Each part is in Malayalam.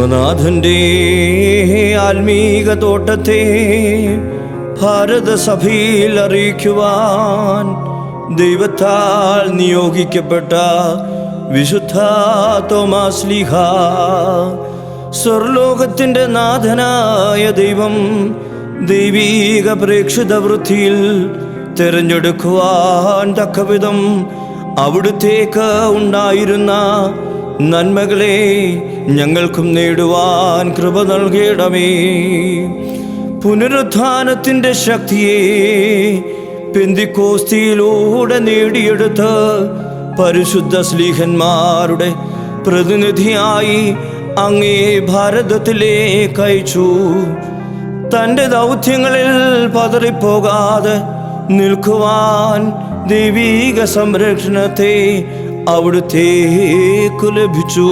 ദൈവനാഥന്റെ ആത്മീക തോട്ടത്തെ ഭാരതസഭയിൽ അറിയിക്കുവാൻ ദൈവത്താൽ നിയോഗിക്കപ്പെട്ട വിശുദ്ധ തോമാസ് ലീഹ, സ്വർലോകത്തിൻ്റെ നാഥനായ ദൈവം ദൈവീക പ്രേക്ഷിത വൃത്തിയിൽ തിരഞ്ഞെടുക്കുവാൻ തക്കവിധം അവിടുത്തേക്ക് ഉണ്ടായിരുന്ന നന്മകളെ ഞങ്ങൾക്കും നേടുവാൻ കൃപ നൽകണമേ. പുനരുത്ഥാനത്തിൻ്റെ ശക്തിയെ പെന്തിക്കോസ്തിയിലൂടെ നേടിയെടുത്ത് പരിശുദ്ധ ശ്ലീഹന്മാരുടെ പ്രതിനിധിയായി അങ്ങേ ഭാരതത്തിലേക്ക് അയച്ചു. തൻ്റെ ദൗത്യങ്ങളിൽ പതറിപ്പോകാതെ നിൽക്കുവാൻ ദൈവീക സംരക്ഷണത്തെ അവിടുത്തേക്കു ലഭിച്ചു.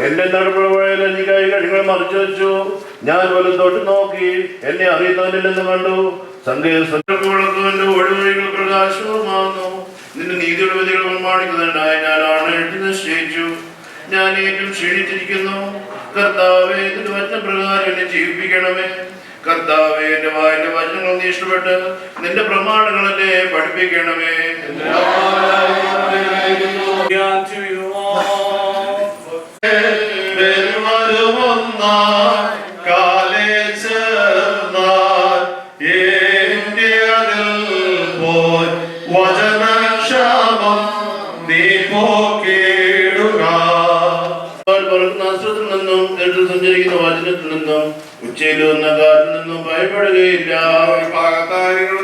എന്റെ നടപ്പുഴയിൽ എനിക്ക് കൈകൾ മറിച്ചു വെച്ചു. ഞാൻ വലത്തോട്ട് നോക്കി, എന്നെ അറിയുന്നവനില്ലെന്ന് കണ്ടു. സങ്കേതത്തിന്റെ ഒഴിവഴികൾ പ്രകാശവുമാകുന്നു. നിന്റെ നീതിയുടെ വിധികൾ പ്രമാണിക്കുന്നതിനായി ഞാൻ ആണെഴുതി നിശ്ചയിച്ചു. ഞാൻ ഏറ്റവും ക്ഷീണിച്ചിരിക്കുന്നു. കർത്താവേ, നിന്റെ വചനപ്രകാരം എന്നെ ജീവിപ്പിക്കണമേ. കർത്താവേ, എന്റെ വായിന്റെ വചനങ്ങൾ നീ ഇഷ്ടപ്പെട്ട് നിന്റെ പ്രമാണങ്ങൾ എന്നെ പഠിപ്പിക്കണമേ. സഞ്ചരിക്കുന്ന വചനത്തിൽ നിന്നും ഉച്ചയിലും വന്ന കാറ്റിൽ നിന്നും ഭയപ്പെടുകയില്ല.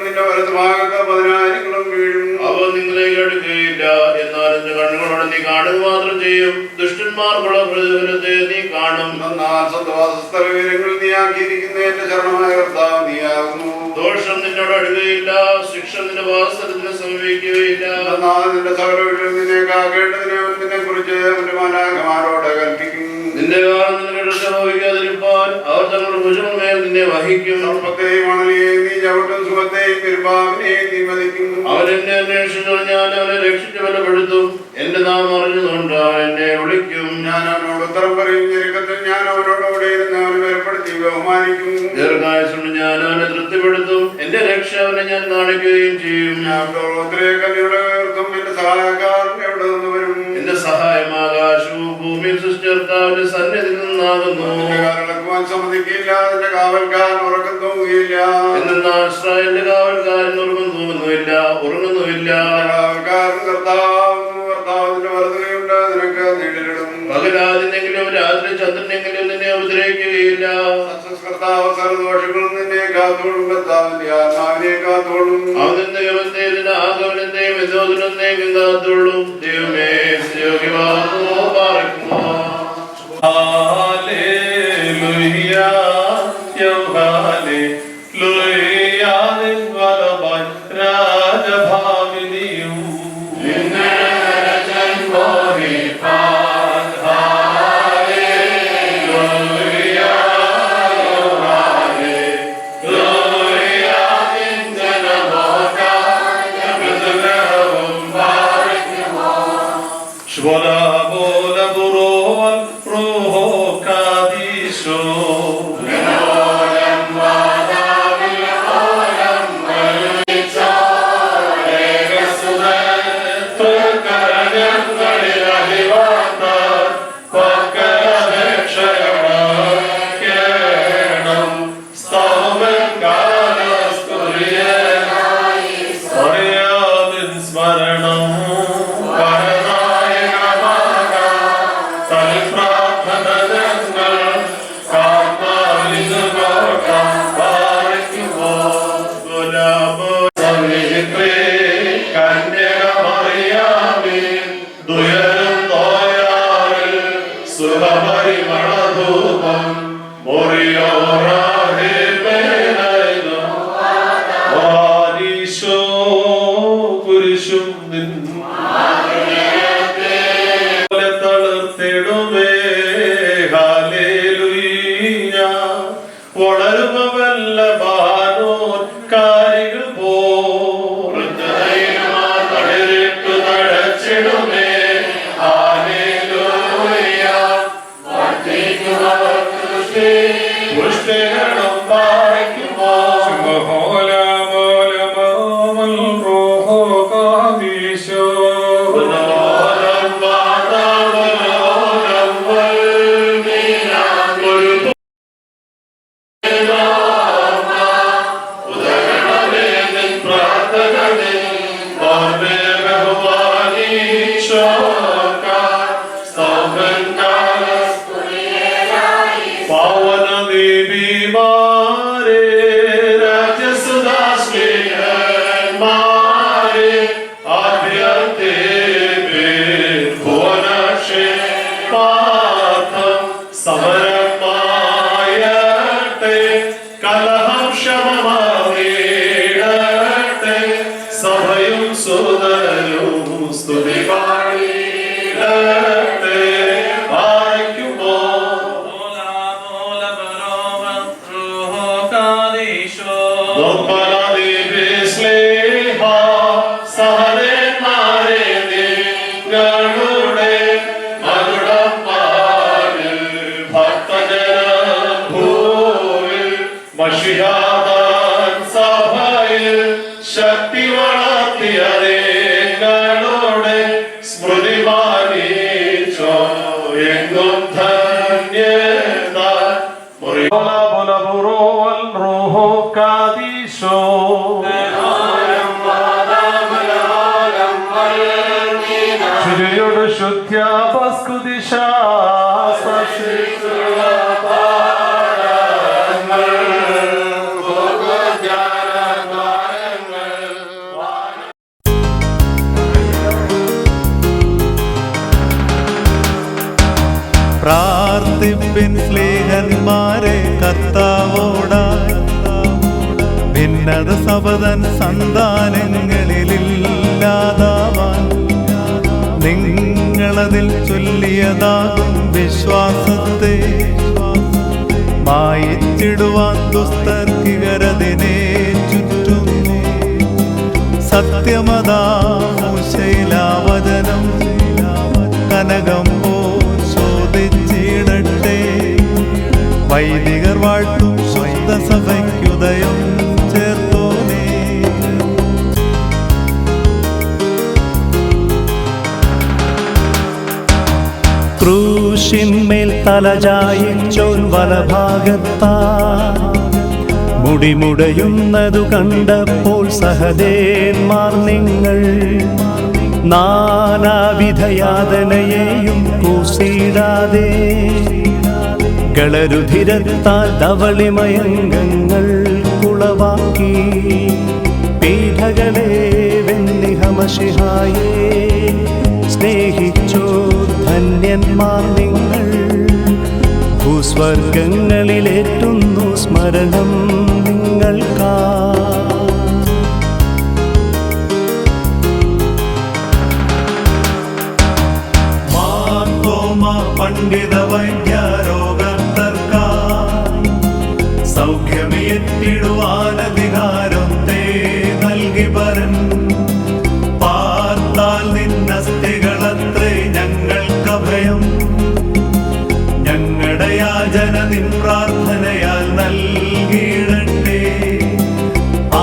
നിന്റെ വലത് ഭാഗത്ത് 10,000 വീഴും, അവ നിങ്ങളെ അടുക്കുകയില്ല. എന്നാൽ എന്റെ കണ്ണുകളോടെ നീ കാണുക മാത്രം ചെയ്യും. ദുഷ്ടന്മാർക്കുള്ള പ്രതിഫലത്തെ നീ കാണും. സ്വന്തവാസസ്ഥലങ്ങൾ നീ ആക്കിയിരിക്കുന്ന എന്റെ ശരണമായ കർത്താവ് നീയാകുന്നു. ദോഷം നിന്നോട് അടുക്കുകയില്ല, ശിക്ഷ നിന്റെ വാസസ്ഥലത്തിന് സമീപിക്കുകയില്ല. നിന്റെ സകല വീട്ടിൽ നിന്നെ കാക്കേണ്ടതിനെ നിന്നെ കുറിച്ച് എന്റെ മാലാഖമാരോട് കൽപ്പിക്കും. നിന്റെ കാലം നിന്നെ സംഭവിക്കാതിരിക്കാൻ അവർ തങ്ങളുടെ ഭുജന്മേൽ നിന്നെ വഹിക്കും. നീ ചവിട്ടും സുഖത്തെയും പെരുമ്പാവിനെയും നീ മതിക്കും. അവരെന്നെ അന്വേഷിച്ചു, ഞാൻ അവനെ രക്ഷിച്ച് ബലപ്പെടുത്തും. എന്റെ നാം അറിഞ്ഞതുകൊണ്ട് അവൻ എന്നെ വിളിക്കും. ഞാൻ അവനോട് ഉത്തരം പറയും. ഞെരുക്കത്തിൽ ഞാൻ അവനോട് അവിടെ ഇരുന്ന് അവനെ വേർപ്പെടുത്തി ബഹുമാനിക്കും. ദീർഘായുസ്സുകൊണ്ട് ഞാൻ അവനെ തൃപ്തിപ്പെടുത്തും. എന്റെ രക്ഷ അവനെ ഞാൻ കാണിക്കുകയും ചെയ്യും. എന്റെ സഹായക്കാരൻ എവിടെ നിന്ന് വരും? എന്റെ സഹായം ആകാശവും ഭൂമിയിൽ സൃഷ്ടികർത്താവിന്റെ സന്നിധിയിൽ നിന്നാകുന്നു. സമ്മതിക്കില്ല, എന്റെ കാവൽക്കാരൻ ഉറക്കം തൂങ്ങുകയില്ല. എന്നാൽ ഇസ്രായേലിന്റെ കാവൽക്കാരൻ ഉറക്കം തൂങ്ങുന്നുമില്ല, ഉറങ്ങുന്നുമില്ല. കാവൽക്കാരൻ കർത്താവിന്റെ വലതുകയുണ്ട്, നിനക്ക് നീണ്ടിലിടും. പകലാതിനെങ്കിലും രാത്രി ചന്ദ്രനെങ്കിലും നിന്നെ ഉപദ്രവിക്കുകയില്ല. കർത്താവ് സർവദോഷങ്ങളും നിന്നെ കാത്തോളും. കർത്താവിന്റെ ആത്മാവിനെ കാത്തോളും. അവന്റെ യവത്തെയും ആഗമനത്തെയും വിനോദനത്തെയും കാത്തോളും. ദൈവമേ, പാർക്കുമോ. Shvara bola burol വാരികൾ പോ തളിരിട്ടു തഴച്ചിടുമേ. പുഷ്ടികളും പാലിക്കുമോ. ശക്തി വളർത്തിയതേങ്ങളോടെ സ്മൃതി മാനിച്ചോ എങ്ങും ധന്യത. പ്രാർത്ഥിപ്പിൻ സ്ലേഹന്മാരെ കർത്താവോടായി, ഭിന്നത സബദൻ സന്താനങ്ങളിലില്ലാതാവാൻ നിങ്ങളതിൽ ചൊല്ലിയതാകും വിശ്വാസത്തെ മായിച്ചിടുവാൻ ദുസ്തർക്കികരതിനെ ചുറ്റുന്നു. സത്യമതാശൈലാവചനം കനകം ശോധിച്ചിടട്ടെ. വൈദികർ വാഴ്ത്തും ശുദ്ധ സഭയ്ക്കുദയം ചേർത്തോനേ. ക്രൂശിന്മേൽ തലചായിച്ചോൻ വലഭാഗത്താ മുടിമുടയുന്നതു കണ്ടപ്പോൾ സഹദേന്മാർ നിങ്ങൾ നാനാവിധയാതനയെയും കൂസിടാതെ ഗളരുധിരത്താൽ ധവളിമയങ്കങ്ങൾ കുളവാക്കി പീഠകളെ വെന്നിഹമശിഹായേ സ്നേഹിച്ചോ ധന്യന്മാർ നിങ്ങൾ. ഭൂസ്വർഗങ്ങളിലേറ്റുന്നു സ്മരണം നിങ്ങൾക്കാ. പണ്ഡിത വൈദ്യരോഗത്തർക്കായി സൗഖ്യമേറ്റിടുവാനധികാരത്തെ നൽകി പരൻ. പാർത്താൽ നിന്നസ്ഥികളത്രേ ഞങ്ങൾക്കഭയം. ഞങ്ങളുടെ യാചന നിൻ പ്രാർത്ഥനയാൽ നൽകിയിടട്ടെ.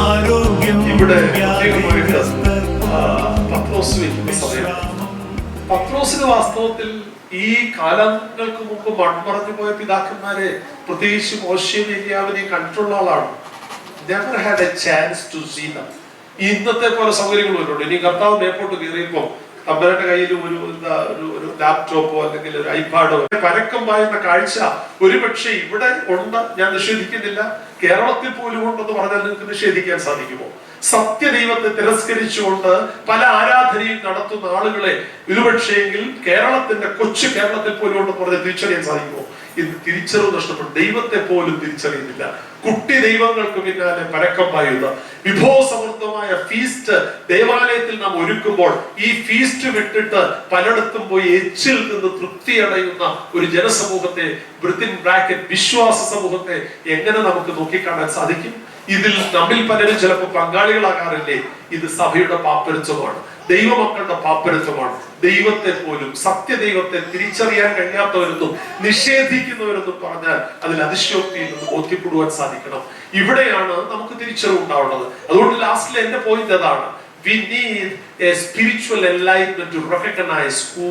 ആരോഗ്യം പത്രോസിന് വാസ്തവത്തിൽ ഈ കാലങ്ങൾക്ക് മുമ്പ് മൺമറഞ്ഞു പോയ പിതാക്കന്മാരെ, പ്രത്യേകിച്ച് മോശയും ഏലിയാവിനെയും കണ്ടിട്ടുള്ള ആളാണ്. Never had a chance to see them. ഇന്നത്തെ പോലെ സൗകര്യങ്ങൾ വരുന്നുണ്ട്. ഇനി കർത്താവ് മേപ്പോട്ട് കയറിയപ്പോ തമ്പരന്റെ കയ്യിൽ ഒരു ലാപ്ടോപ്പോ അല്ലെങ്കിൽ ഒരു ഐപാഡോ പരക്കം വായുന്ന കാഴ്ച ഒരുപക്ഷെ ഇവിടെ ഉണ്ട്. ഞാൻ നിഷേധിക്കുന്നില്ല. കേരളത്തിൽ പോലും ഉണ്ടെന്ന് പറഞ്ഞാൽ നിങ്ങൾക്ക് നിഷേധിക്കാൻ സാധിക്കുമോ? സത്യദൈവത്തെ തിരസ്കരിച്ചുകൊണ്ട് പല ആരാധനയും നടത്തുന്ന ആളുകളെ ഒരുപക്ഷെങ്കിൽ കേരളത്തിന്റെ കൊച്ചു കേരളത്തിൽ പോലും ഉണ്ടെന്ന് പറഞ്ഞാൽ തിരിച്ചറിയാൻ സാധിക്കുമോ? ഇത് തിരിച്ചറിവ് നഷ്ടപ്പെട്ടു. ദൈവത്തെ പോലും തിരിച്ചറിയുന്നില്ല. കുട്ടി ദൈവങ്ങൾക്ക് പിന്നാലെ പരക്കം പായുന്ന വിഭവസമൃദ്ധമായ ഫീസ്റ്റ് ദേവാലയത്തിൽ നാം ഒരുക്കുമ്പോൾ ഈ ഫീസ്റ്റ് വിട്ടിട്ട് പലയിടത്തും പോയി എച്ചിൽ നിന്ന് തൃപ്തി അടയുന്ന ഒരു ജനസമൂഹത്തെ, ബ്രിത്തിൻ ബ്രാക്കറ്റ് വിശ്വാസ സമൂഹത്തെ എങ്ങനെ നമുക്ക് നോക്കിക്കാണാൻ സാധിക്കും? ഇതിൽ നമ്മിൽ പലരും ചിലപ്പോൾ പങ്കാളികളാകാറില്ലേ? ഇത് സഭയുടെ പാപ്പരത്വമാണ്, ദൈവമക്കളുടെ പാപ്പരത്വമാണ്. ദൈവത്തെ പോലും സത്യദൈവത്തെ തിരിച്ചറിയാൻ കഴിയാത്തവരെന്നും നിഷേധിക്കുന്നവരെന്നും പറഞ്ഞാൽ അതിൽ അതിശയോക്തിയിൽ നിന്ന് ബോധ്യപ്പെടുവാൻ സാധിക്കണം. ഇവിടെയാണ് നമുക്ക് തിരിച്ചറിവ് ഉണ്ടാവേണ്ടത്. അതുകൊണ്ട് ലാസ്റ്റിൽ എന്റെ പോയിന്റ് അതാണ്. We need a spiritual enlightenment to recognize who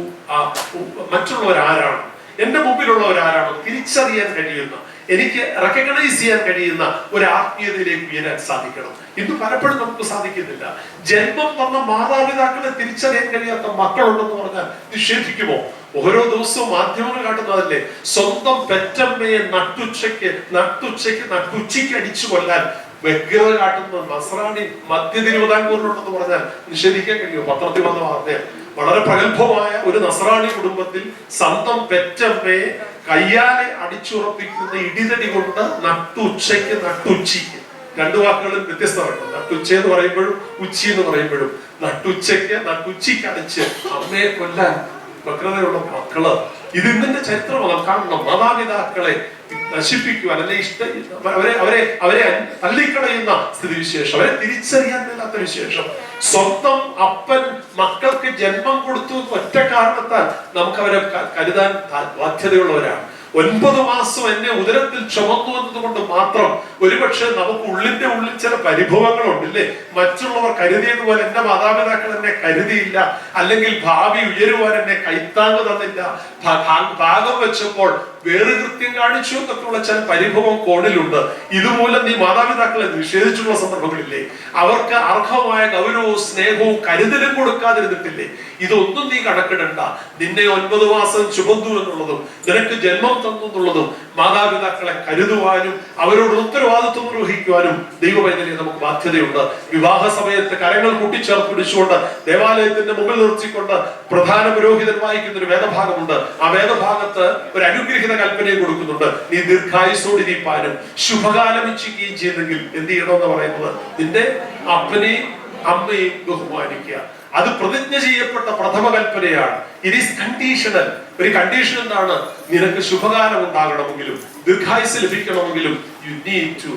മറ്റുള്ളവർ ആരാണ്, എന്റെ മുമ്പിലുള്ളവർ ആരാണ് തിരിച്ചറിയാൻ കഴിയുന്ന, എനിക്ക് റെക്കഗ്നൈസ് ചെയ്യാൻ കഴിയുന്ന ഒരു ആത്മീയതയിലേക്ക് ഉയരാൻ സാധിക്കണം. ഇന്ന് പലപ്പോഴും നമുക്ക് സാധിക്കുന്നില്ല. ജന്മം തന്ന മാതാപിതാക്കളെ തിരിച്ചറിയാൻ കഴിയാത്ത മക്കളുണ്ടെന്ന് പറഞ്ഞാൽ നിഷേധിക്കുമോ? ഓരോ ദിവസവും മാധ്യമങ്ങൾ കാട്ടുന്നതല്ലേ, സ്വന്തം പെറ്റമ്മയെ നട്ടുച്ചയ്ക്ക് അടിച്ചു കൊല്ലാൻ വ്യഗ്രത കാട്ടുന്ന നസ്രാണി മധ്യ തിരുവിതാംകൂറിലുണ്ടെന്ന് പറഞ്ഞാൽ നിഷേധിക്കാൻ കഴിയുമോ? പത്രത്തിൽ വന്ന വാർത്തയാണ്. വളരെ പ്രഗത്ഭമായ ഒരു നസ്രാണി കുടുംബത്തിൽ സ്വന്തം പെറ്റമ്മയെ കയ്യാലെ അടിച്ചുറപ്പിക്കുന്ന ഇടിതടി കൊണ്ട് നട്ടുച്ചയ്ക്ക്, രണ്ടു വാക്കുകളും വ്യത്യസ്തമാണ്. നട്ടുച്ച എന്ന് പറയുമ്പോഴും ഉച്ചി എന്ന് പറയുമ്പോഴും നട്ടുച്ചയ്ക്ക് അടിച്ച് അമ്മയെ കൊല്ലാൻ വ്യഗ്രതയുള്ള മക്കള്. ഇത് ഇന്നിന്റെ ചരിത്രമാണ് കാണണം. മാതാപിതാക്കളെ നശിപ്പിക്കുവാൻ അല്ലെ അവരെ തള്ളിക്കളയുന്ന സ്ഥിതിവിശേഷം, അവരെ തിരിച്ചറിയാൻ മേലാത്ത വിശേഷം. സ്വന്തം അപ്പൻ മക്കൾക്ക് ജന്മം കൊടുത്തു ഒറ്റ കാരണത്താൽ നമുക്ക് അവരെ കരുതാൻ ബാധ്യതയുള്ളവരാണ്. 9 മാസം എന്നെ ഉദരത്തിൽ ചുമന്നു എന്നതുകൊണ്ട് മാത്രം ഒരുപക്ഷെ നമുക്ക് ഉള്ളിൽ ചില പരിഭവങ്ങളുണ്ടല്ലേ. മറ്റുള്ളവർ കരുതിയതുപോലെ എന്റെ മാതാപിതാക്കൾ എന്നെ കരുതിയില്ല, അല്ലെങ്കിൽ ഭാവി ഉയരുവാൻ എന്നെ കൈത്താങ്ങ് തന്നില്ല, ഭാഗം വെച്ചപ്പോൾ വേറെ കൃത്യം കാണിച്ചു എന്നൊക്കെയുള്ള ചില പരിഭവം കോണിലുണ്ട്. ഇതുമൂലം നീ മാതാപിതാക്കളെ നിഷേധിച്ചുള്ള സന്ദർഭങ്ങളില്ലേ? അവർക്ക് അർഹമായ ഗൗരവവും സ്നേഹവും കരുതലും കൊടുക്കാതിരുന്നിട്ടില്ലേ? ഇതൊന്നും നീ കണക്കിടണ്ട. നിന്നെ 9 മാസം ചുമന്നു എന്നുള്ളതും നിനക്ക് ജന്മം തന്നു എന്നുള്ളതും മാതാപിതാക്കളെ കരുതുവാനും അവരോട് ഉത്തരവാദിത്വം നിർവഹിക്കുവാനും ദൈവവൈദ്യനെ നമുക്ക് ബാധ്യതയുണ്ട്. വിവാഹ സമയത്ത് കരങ്ങൾ കൂട്ടിച്ചേർത്ത് പിടിച്ചുകൊണ്ട് ദേവാലയത്തിന്റെ മുമ്പിൽ നിർത്തിക്കൊണ്ട് പ്രധാന പുരോഹിതൻ വായിക്കുന്ന ഒരു വേദഭാഗമുണ്ട്. ആ വേദഭാഗത്ത് ഒരു അനുഗ്രഹിത കൽപ്പനയും കൊടുക്കുന്നുണ്ട്. നീ ദീർഘായുസോടിരിപ്പാനും ശുഭകാലം ഇച്ഛിക്കുകയും ചെയ്തെങ്കിൽ എന്ത് ചെയ്യണമെന്ന് പറയുന്നത്, നിന്റെ അപ്പനെയും അമ്മയും ബഹുമാനിക്കുക. അത് പ്രതിജ്ഞ ചെയ്യപ്പെട്ട പ്രഥമ കൽപ്പനയാണ്. It is conditional. ഒരു കണ്ടീഷൻ എന്താണ്? നിനക്ക് ശുഭകാലം ഉണ്ടാകണമെങ്കിലും ദീർഘായുസ് ലഭിക്കണമെങ്കിലും you need to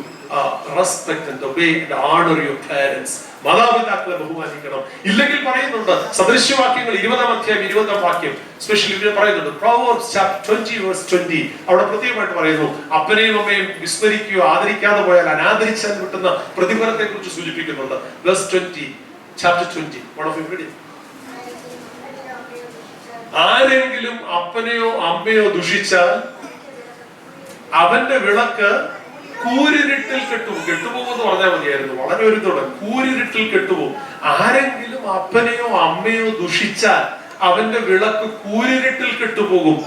respect and obey and honour your parents. മാതാപിതാക്കളെ ബഹുമാനിക്കണം. ഇല്ലെങ്കിൽ പറയുന്നുണ്ട് സദൃശ്യവാക്യങ്ങൾ 20-ാം അധ്യായം 20-ാം വാക്യം സ്പെഷ്യലി ഇവിടെ പറയുന്നുണ്ട്. Proverbs chapter 20:20 അവിടെ പ്രത്യേകമായിട്ട് പറയുന്നു, അപ്പനെയും അമ്മയും വിസ്മരിക്കുകയോ ആദരിക്കാതെ പോയാൽ അനാദരിച്ചാൽ കിട്ടുന്ന പ്രതിഫലത്തെ കുറിച്ച് സൂചിപ്പിക്കുന്നുണ്ട്. Verse 20, chapter 20, one of you read it. ആരെങ്കിലും അപ്പനെയോ അമ്മയോ ദുഷിച്ചാൽ അവന്റെ വിളക്ക് കൂരിരുട്ടിൽ കെട്ടുപോകും. കെട്ടുപോകുമെന്ന് പറഞ്ഞാൽ മതിയായിരുന്നു, വളരെ ഒരു തുടങ്ങി. കൂരിരുട്ടിൽ കെട്ടുപോകും. ആരെങ്കിലും അപ്പനെയോ അമ്മയോ ദുഷിച്ചാൽ അവന്റെ വിളക്ക് കൂരിരുട്ടിൽ കെട്ടുപോകും.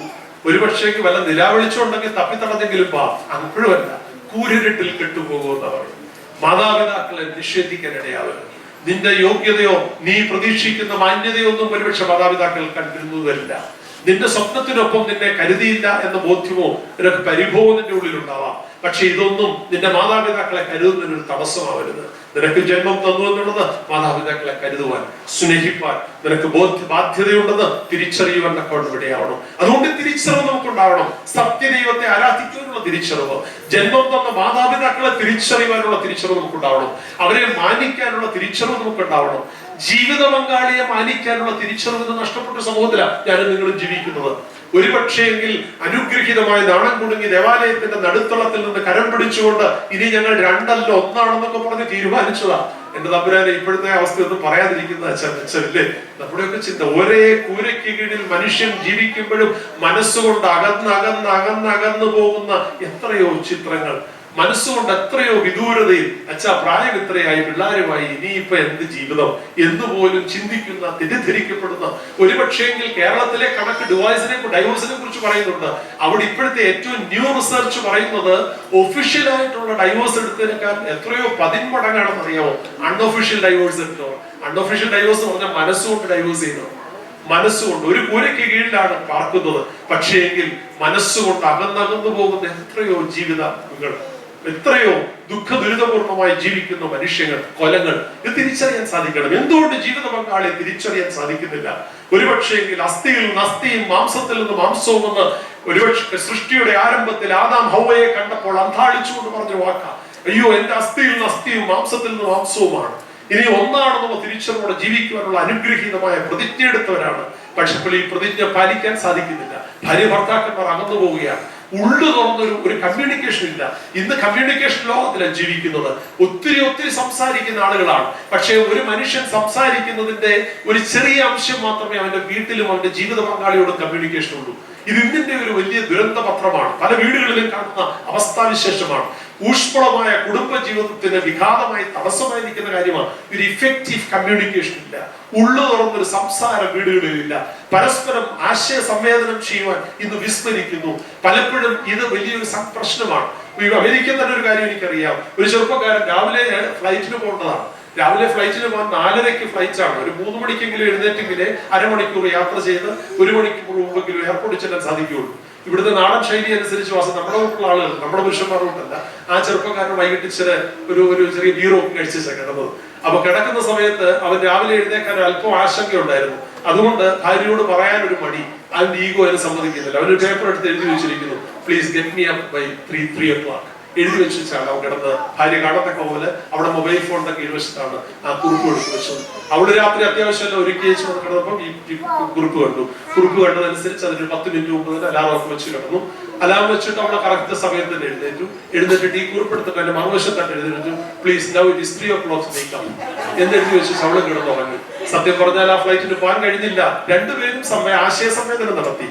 ഒരുപക്ഷേക്ക് വല്ല നിലാവിളിച്ചുണ്ടെങ്കിൽ തപ്പിത്തടഞ്ഞെങ്കിലും അപ്പോഴുമല്ല, കൂരിരുട്ടിൽ കെട്ടുപോകുമെന്ന് പറയും. മാതാപിതാക്കളെ നിഷേധിക്കാൻ ഇടയാവരുത്. നിന്റെ യോഗ്യതയോ നീ പ്രതീക്ഷിക്കുന്ന മാന്യതയോ ഒന്നും ഒരുപക്ഷെ മാതാപിതാക്കൾ കണ്ടിരുന്നതല്ല. നിന്റെ സ്വപ്നത്തിനൊപ്പം നിന്നെ കരുതിയില്ല എന്ന ബോധ്യമോ നിനക്ക് പരിഭവം നിന്റെ ഉള്ളിലുണ്ടാവാം. പക്ഷെ ഇതൊന്നും നിന്റെ മാതാപിതാക്കളെ കരുതുന്നതിനൊരു തടസ്സമാവരുത്. നിനക്ക് ജന്മം തന്നു എന്നുള്ളത് മാതാപിതാക്കളെ കരുതുവാൻ, സ്നേഹിപ്പാൻ നിനക്ക് ബാധ്യതയുണ്ടെന്ന് തിരിച്ചറിയുവാൻ ഇവിടെയാവണം. അതുകൊണ്ട് തിരിച്ചറിവ് നമുക്കുണ്ടാവണം. സത്യദൈവത്തെ ആരാധിക്കാനുള്ള തിരിച്ചറിവ്, ജന്മം തന്ന മാതാപിതാക്കളെ തിരിച്ചറിയുവാനുള്ള തിരിച്ചറിവ് നമുക്കുണ്ടാവണം. അവരെ മാനിക്കാനുള്ള തിരിച്ചറിവ് നമുക്കുണ്ടാവണം. ജീവിത പങ്കാളിയെ മാനിക്കാനുള്ള തിരിച്ചറിവ് നഷ്ടപ്പെട്ട സമൂഹത്തിലാണ് ഞാനും നിങ്ങളും ജീവിക്കുന്നത്. ഒരുപക്ഷെങ്കിൽ അനുഗ്രഹീതമായി നാണം കുടുങ്ങി ദേവാലയത്തിന്റെ നടുത്തളത്തിൽ നിന്ന് കരം പിടിച്ചുകൊണ്ട് ഇനി ഞങ്ങൾ രണ്ടല്ല ഒന്നാണെന്നൊക്കെ പറഞ്ഞ് തീരുമാനിച്ചതാ. എന്റെ തമ്പുരാനെ ഇപ്പോഴത്തെ അവസ്ഥയൊന്നും പറയാതിരിക്കുന്ന മെച്ചമില്ലേ? നമ്മുടെയൊക്കെ ചിന്ത ഒരേ കൂരയ്ക്ക് കീഴിൽ മനുഷ്യൻ ജീവിക്കുമ്പോഴും മനസ്സുകൊണ്ട് അകന്ന് പോകുന്ന എത്രയോ ചിത്രങ്ങൾ, മനസ്സുകൊണ്ട് എത്രയോ വിദൂരതയിൽ പ്രായം ഇത്രയായി പിള്ളേരുമായി ഇനിയിപ്പോ എന്ത് ജീവിതം എന്നുപോലും ചിന്തിക്കുന്ന, തെറ്റിദ്ധരിക്കപ്പെടുന്ന, ഒരുപക്ഷെങ്കിൽ കേരളത്തിലെ കണക്ക് ഡൈവോഴ്സിനെ കുറിച്ച് പറയുന്നുണ്ട്. അവിടെ ഇപ്പോഴത്തെ ഏറ്റവും ന്യൂ റിസർച്ച് പറയുന്നത് ഒഫീഷ്യലായിട്ടുള്ള ഡൈവോഴ്സ് എടുത്തതിനേക്കാൾ എത്രയോ 10 മടങ്ങാണെന്ന് അറിയാമോ അൺഒഫീഷ്യൽ ഡൈവോഴ്സ് എടുത്തോ. അൺഒഫീഷ്യൽ ഡൈവോഴ്സ് എന്ന് പറഞ്ഞാൽ മനസ്സുകൊണ്ട് ഡൈവോഴ്സ് ചെയ്യുന്നത്. മനസ്സുകൊണ്ട് ഒരു കൂരയ്ക്ക് കീഴിലാണ് പാർക്കുന്നത്. പക്ഷേ എങ്കിൽ മനസ്സുകൊണ്ട് അകന്നകന്നു പോകുന്ന എത്രയോ ജീവിതങ്ങൾ. എത്രയോ ദുഃഖ ദുരിതപൂർണമായി ജീവിക്കുന്ന മനുഷ്യങ്ങൾ, കൊലങ്ങൾ, ഇത് തിരിച്ചറിയാൻ സാധിക്കണം. എന്തുകൊണ്ട് ജീവിത പങ്കാളിയെ തിരിച്ചറിയാൻ സാധിക്കുന്നില്ല? ഒരുപക്ഷെങ്കിൽ അസ്ഥിയിൽ നിന്ന് അസ്ഥിയും മാംസത്തിൽ നിന്ന് മാംസവും എന്ന് ഒരുപക്ഷെ സൃഷ്ടിയുടെ ആരംഭത്തിൽ ആദാം ഹൗവയെ കണ്ടപ്പോൾ അന്താളിച്ചുകൊണ്ട് പറഞ്ഞ വാക്കാ, അയ്യോ എന്റെ അസ്ഥിയിൽ നിന്ന് അസ്ഥിയും മാംസത്തിൽ നിന്ന് മാംസവുമാണ്, ഇനി ഒന്നാണെന്നുള്ള തിരിച്ചറിവോടെ ജീവിക്കുവാനുള്ള അനുഗ്രഹീതമായ പ്രതിജ്ഞ എടുത്തവരാണ്. പക്ഷെ ഇപ്പോൾ ഈ പ്രതിജ്ഞ പാലിക്കാൻ സാധിക്കുന്നില്ല. ഭാര്യ ഭർത്താക്കന്മാർ അകന്നു പോവുകയാണ്. ഉള്ളു തുറന്നൊരു കമ്മ്യൂണിക്കേഷൻ ഇല്ല. ഇന്ന് കമ്മ്യൂണിക്കേഷൻ ലോകത്തിലാണ് ജീവിക്കുന്നത്. ഒത്തിരി സംസാരിക്കുന്ന ആളുകളാണ്. പക്ഷെ ഒരു മനുഷ്യൻ സംസാരിക്കുന്നതിന്റെ ഒരു ചെറിയ അംശം മാത്രമേ അവന്റെ വീട്ടിലും അവന്റെ ജീവിത പങ്കാളിയോടും കമ്മ്യൂണിക്കേഷൻ ഉള്ളൂ. ഇത് ഇന്നിന്റെ ഒരു വലിയ ദുരന്ത പത്രമാണ്. പല വീടുകളിലും കാണുന്ന അവസ്ഥാവിശേഷമാണ്. ഊഷ്മളമായ കുടുംബ ജീവിതത്തിന് വിഘാതമായി തടസ്സമായി നിൽക്കുന്ന കാര്യമാണ്. ഒരു ഇഫക്റ്റീവ് കമ്മ്യൂണിക്കേഷൻ ഇല്ല. ഉള്ളു തുറന്നൊരു സംസാരം വീടുകളിലില്ല. പരസ്പരം ആശയ സംവേദനം ചെയ്യുവാൻ ഇന്ന് വിസ്മരിക്കുന്നു. പലപ്പോഴും ഇത് വലിയൊരു പ്രശ്നമാണ്. അമേരിക്കയിൽ തന്നെ ഒരു കാര്യം എനിക്കറിയാം. ഒരു ചെറുപ്പക്കാരൻ രാവിലെ ഫ്ലൈറ്റിന് പോകേണ്ടതാണ്. രാവിലെ ഫ്ലൈറ്റിന് പോകാൻ 4:30 ഫ്ലൈറ്റ് ആണ്. ഒരു 3 മണിക്കെങ്കിലും എഴുന്നേറ്റെങ്കിലേ അരമണിക്കൂർ യാത്ര ചെയ്ത് 1 മണിക്കൂർ മുമ്പെങ്കിലും എയർപോർട്ടിൽ ചെല്ലാൻ സാധിക്കുകയുള്ളൂ. ഇവിടുത്തെ നാടൻ ശൈലി അനുസരിച്ച് നമ്മുടെ വീട്ടിലുള്ള ആളുകൾ, നമ്മുടെ പുരുഷന്മാരുടെ വീട്ടല്ല, ആ ചെറുപ്പക്കാരൻ വൈകിട്ട് ഒരു ചെറിയ ബീറോ കഴിച്ചാണ് കിടന്നത്. അപ്പൊ കിടക്കുന്ന സമയത്ത് അവൻ രാവിലെ എഴുന്നേക്കാൻ അല്പം ആശങ്കയുണ്ടായിരുന്നു. അതുകൊണ്ട് ഭാര്യയോട് പറയാനൊരു മടി, അവന്റെ ഈഗോ അതിന് സമ്മതിക്കുന്നില്ല. അവനൊരു പേപ്പർ എടുത്ത് എഴുതി വെച്ചിരിക്കുന്നു, please get me up by 3 o'clock. എഴുതി വെച്ചാണ് അവൻ കിടന്ന്. ഭാര്യ കാണത്തക്ക പോലെ അവിടെ മൊബൈൽ ഫോണിന്റെ കീഴ്വശത്താണ് ആ കുറിപ്പ് എടുത്ത് വെച്ചത്. അവള് രാത്രി അത്യാവശ്യം ഒരുക്കി വെച്ച് കിടന്നപ്പം ഈ കുറിപ്പ് കണ്ടു. കുറിപ്പ് കണ്ടതനുസരിച്ച് അതിന് 10 മിനിറ്റ് മുമ്പ് തന്നെ അലാറം വെച്ച് കിടന്നു. അലാം വെച്ചിട്ട് അവളെ കറക്റ്റ് സമയത്ത് തന്നെ എഴുന്നേറ്റിട്ട് ഈ കുറിപ്പെടുത്തിട്ട് അതിന്റെ മറുവശത്തായിട്ട് എഴുതി, please now it is 3 o'clock എന്നെഴുതി വെച്ച് അവള് കിടന്നുറങ്ങി. സത്യം പറഞ്ഞാൽ ആ ഫ്ലൈറ്റിന് പോകാൻ കഴിഞ്ഞില്ല. രണ്ടുപേരും ആശയ സംവേദനം നടത്തി,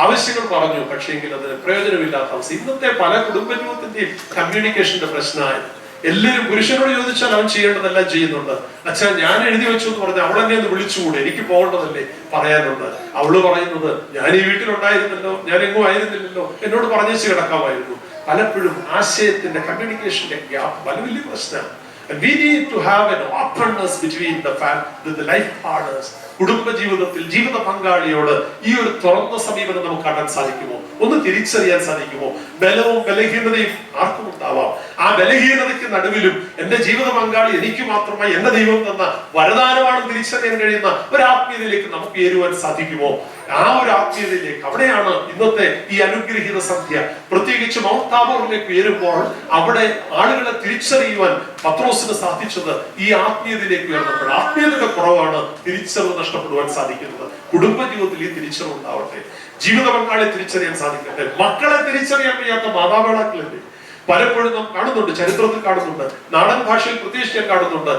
ആവശ്യങ്ങൾ പറഞ്ഞു. പക്ഷേ എങ്കിൽ അതിന് പ്രയോജനമില്ലാത്ത അവസ്ഥ. ഇന്നത്തെ പല കുടുംബ ജീവിതത്തിന്റെയും കമ്മ്യൂണിക്കേഷന്റെ പ്രശ്നമായത്. എല്ലാവരും പുരുഷനോട് ചോദിച്ചാൽ അവൻ ചെയ്യേണ്ടതെല്ലാം ചെയ്യുന്നുണ്ട്. അച്ഛാ ഞാൻ എഴുതി വെച്ചു എന്ന് പറഞ്ഞാൽ അവളെന്നെ ഒന്ന് വിളിച്ചുകൂടെ, എനിക്ക് പോകേണ്ടതല്ലേ പറയാനുണ്ട്. അവള് പറയുന്നത് ഞാൻ ഈ വീട്ടിലുണ്ടായിരുന്നല്ലോ, ഞാൻ എങ്ങും ആയിരുന്നില്ലല്ലോ, എന്നോട് പറഞ്ഞേച്ച് കിടക്കാമായിരുന്നു. പലപ്പോഴും ആശയത്തിന്റെ കമ്മ്യൂണിക്കേഷന്റെ ഗ്യാപ്പ് വലിയ പ്രശ്നമാണ്. And we need to have an openness between the life partners. കുടുംബ ജീവിതത്തിൽ ജീവിത പങ്കാളിയോട് ഈ ഒരു തുറന്ന സമീപനം നമുക്ക് കാണാൻ സാധിക്കുമോ? ഒന്ന് തിരിച്ചറിയാൻ സാധിക്കുമോ? ബലവും ബലഹീനതയും ആർക്കും ഉണ്ടാവാം. ആ ബലഹീനതയ്ക്ക് നടുവിലും എന്റെ ജീവിത പങ്കാളി എനിക്ക് മാത്രമായി എന്റെ ദൈവം തന്ന വരദാനമാണെന്ന് തിരിച്ചറിയാൻ കഴിയുന്ന ഒരു ആത്മീയതയിലേക്ക് നമുക്ക് ഏറുവാൻ സാധിക്കുമോ? ആ ഒരു ആത്മീയതയിലേക്ക്, അവിടെയാണ് ഇന്നത്തെ ഈ അനുഗ്രഹീത സന്ധ്യ. പ്രത്യേകിച്ച് മൗണ്ട് താബോറിലേക്ക് ഉയരുമ്പോൾ അവിടെ ആളുകളെ തിരിച്ചറിയുവാൻ പത്രോസിന് സാധിച്ചത് ഈ ആത്മീയതയിലേക്ക് ഉയർന്നപ്പോൾ. ആത്മീയതയുടെ കുറവാണ് തിരിച്ചറിവ് നഷ്ടപ്പെടുവാൻ സാധിക്കുന്നത്. കുടുംബ ജീവിതത്തിൽ ഈ തിരിച്ചറിവ് ഉണ്ടാവട്ടെ. ജീവിത പങ്കാളിയെ തിരിച്ചറിയാൻ സാധിക്കട്ടെ. മക്കളെ തിരിച്ചറിയാൻ വയ്യാത്ത മാതാപിതാക്കളില്ലേ? പലപ്പോഴും നാം കാണുന്നുണ്ട്, ചരിത്രത്തിൽ കാണുന്നുണ്ട്, നാടൻ ഭാഷയിൽ പ്രത്യേകിച്ച് കാണുന്നുണ്ട്.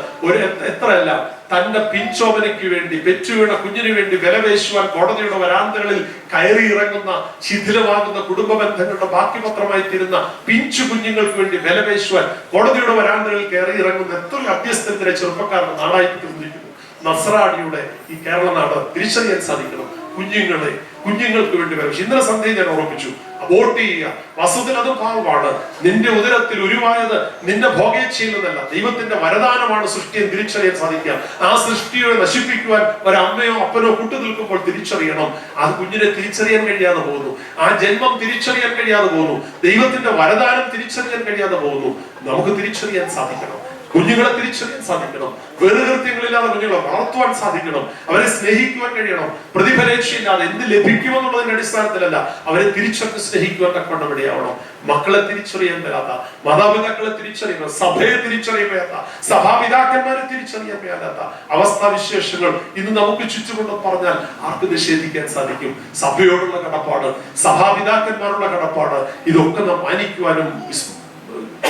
എത്രയല്ല തന്റെ പിഞ്ചോമനയ്ക്ക് വേണ്ടി, പെറ്റുവീണ കുഞ്ഞിനു വേണ്ടി വിലപേശുവാൻ കോടതിയുടെ വരാന്തകളിൽ കയറി ഇറങ്ങുന്ന, ശിഥിലമാകുന്ന കുടുംബ ബന്ധങ്ങളുടെ ബാക്കി പത്രമായി തീരുന്ന പിഞ്ചു കുഞ്ഞുങ്ങൾക്ക് വേണ്ടി വിലപേശുവാൻ കോടതിയുടെ വരാന്തകളിൽ കയറി ഇറങ്ങുന്ന എത്ര അഭ്യസ്തരെ ചെറുപ്പക്കാരുടെ നാടായിട്ട് തീർന്നിരിക്കുന്നു. നസ്രാണിയുടെ ഈ കേരള നാട് തിരിച്ചറിയാൻ സാധിക്കണം. കുഞ്ഞുങ്ങൾക്ക് വേണ്ടി വരും. ഇന്നലെ സന്ധ്യ ഞാൻ ഓർമ്മിച്ചു, അബോർട്ട് ചെയ്യുക. വസ്തുത്തിൽ അത് പാവമാണ്. നിന്റെ ഉദരത്തിൽ ഉരുവായത് നിന്റെ ഭോഗേച്ഛയിൽ നിന്നല്ല, ദൈവത്തിന്റെ വരദാനമാണ് സൃഷ്ടിയെ തിരിച്ചറിയാൻ സാധിക്കുക. ആ സൃഷ്ടിയെ നശിപ്പിക്കുവാൻ ഒരമ്മയോ അപ്പനോ കൂട്ടു നിൽക്കുമ്പോൾ തിരിച്ചറിയണം. ആ കുഞ്ഞിനെ തിരിച്ചറിയാൻ കഴിയാതെ പോകുന്നു. ആ ജന്മം തിരിച്ചറിയാൻ കഴിയാതെ പോകുന്നു. ദൈവത്തിന്റെ വരദാനം തിരിച്ചറിയാൻ കഴിയാതെ പോകുന്നു. നമുക്ക് തിരിച്ചറിയാൻ സാധിക്കണം. കുഞ്ഞുങ്ങളെ തിരിച്ചറിയാൻ സാധിക്കണം. വേറുകൃത്യങ്ങളില്ലാതെ കുഞ്ഞുങ്ങളെ വളർത്തുവാൻ സാധിക്കണം. അവരെ സ്നേഹിക്കുവാൻ കഴിയണം. പ്രതിഫലേക്ഷയില്ലാതെ എന്ത് ലഭിക്കുമെന്നുള്ളതിന്റെ അടിസ്ഥാനത്തിലല്ല, അവരെ തിരിച്ചറിഞ്ഞ് സ്നേഹിക്കുവാൻ തക്കവണ്ണം ഇടയാവണം. മക്കളെ തിരിച്ചറിയാൻ വരാത്ത, മാതാപിതാക്കളെ തിരിച്ചറിയുന്ന, സഭയെ തിരിച്ചറിയാൻ വരാത്ത, സഭാപിതാക്കന്മാരെ തിരിച്ചറിയാൻ വരാത്ത അവസ്ഥാവിശേഷങ്ങൾ ഇന്ന് നമുക്ക് ചുറ്റുമുണ്ടെന്ന് പറഞ്ഞാൽ ആർക്ക് നിഷേധിക്കാൻ സാധിക്കും? സഭയോടുള്ള കടപ്പാട്, സഭാപിതാക്കന്മാരുള്ള കടപ്പാട്, ഇതൊക്കെ നാം മാനിക്കുവാനും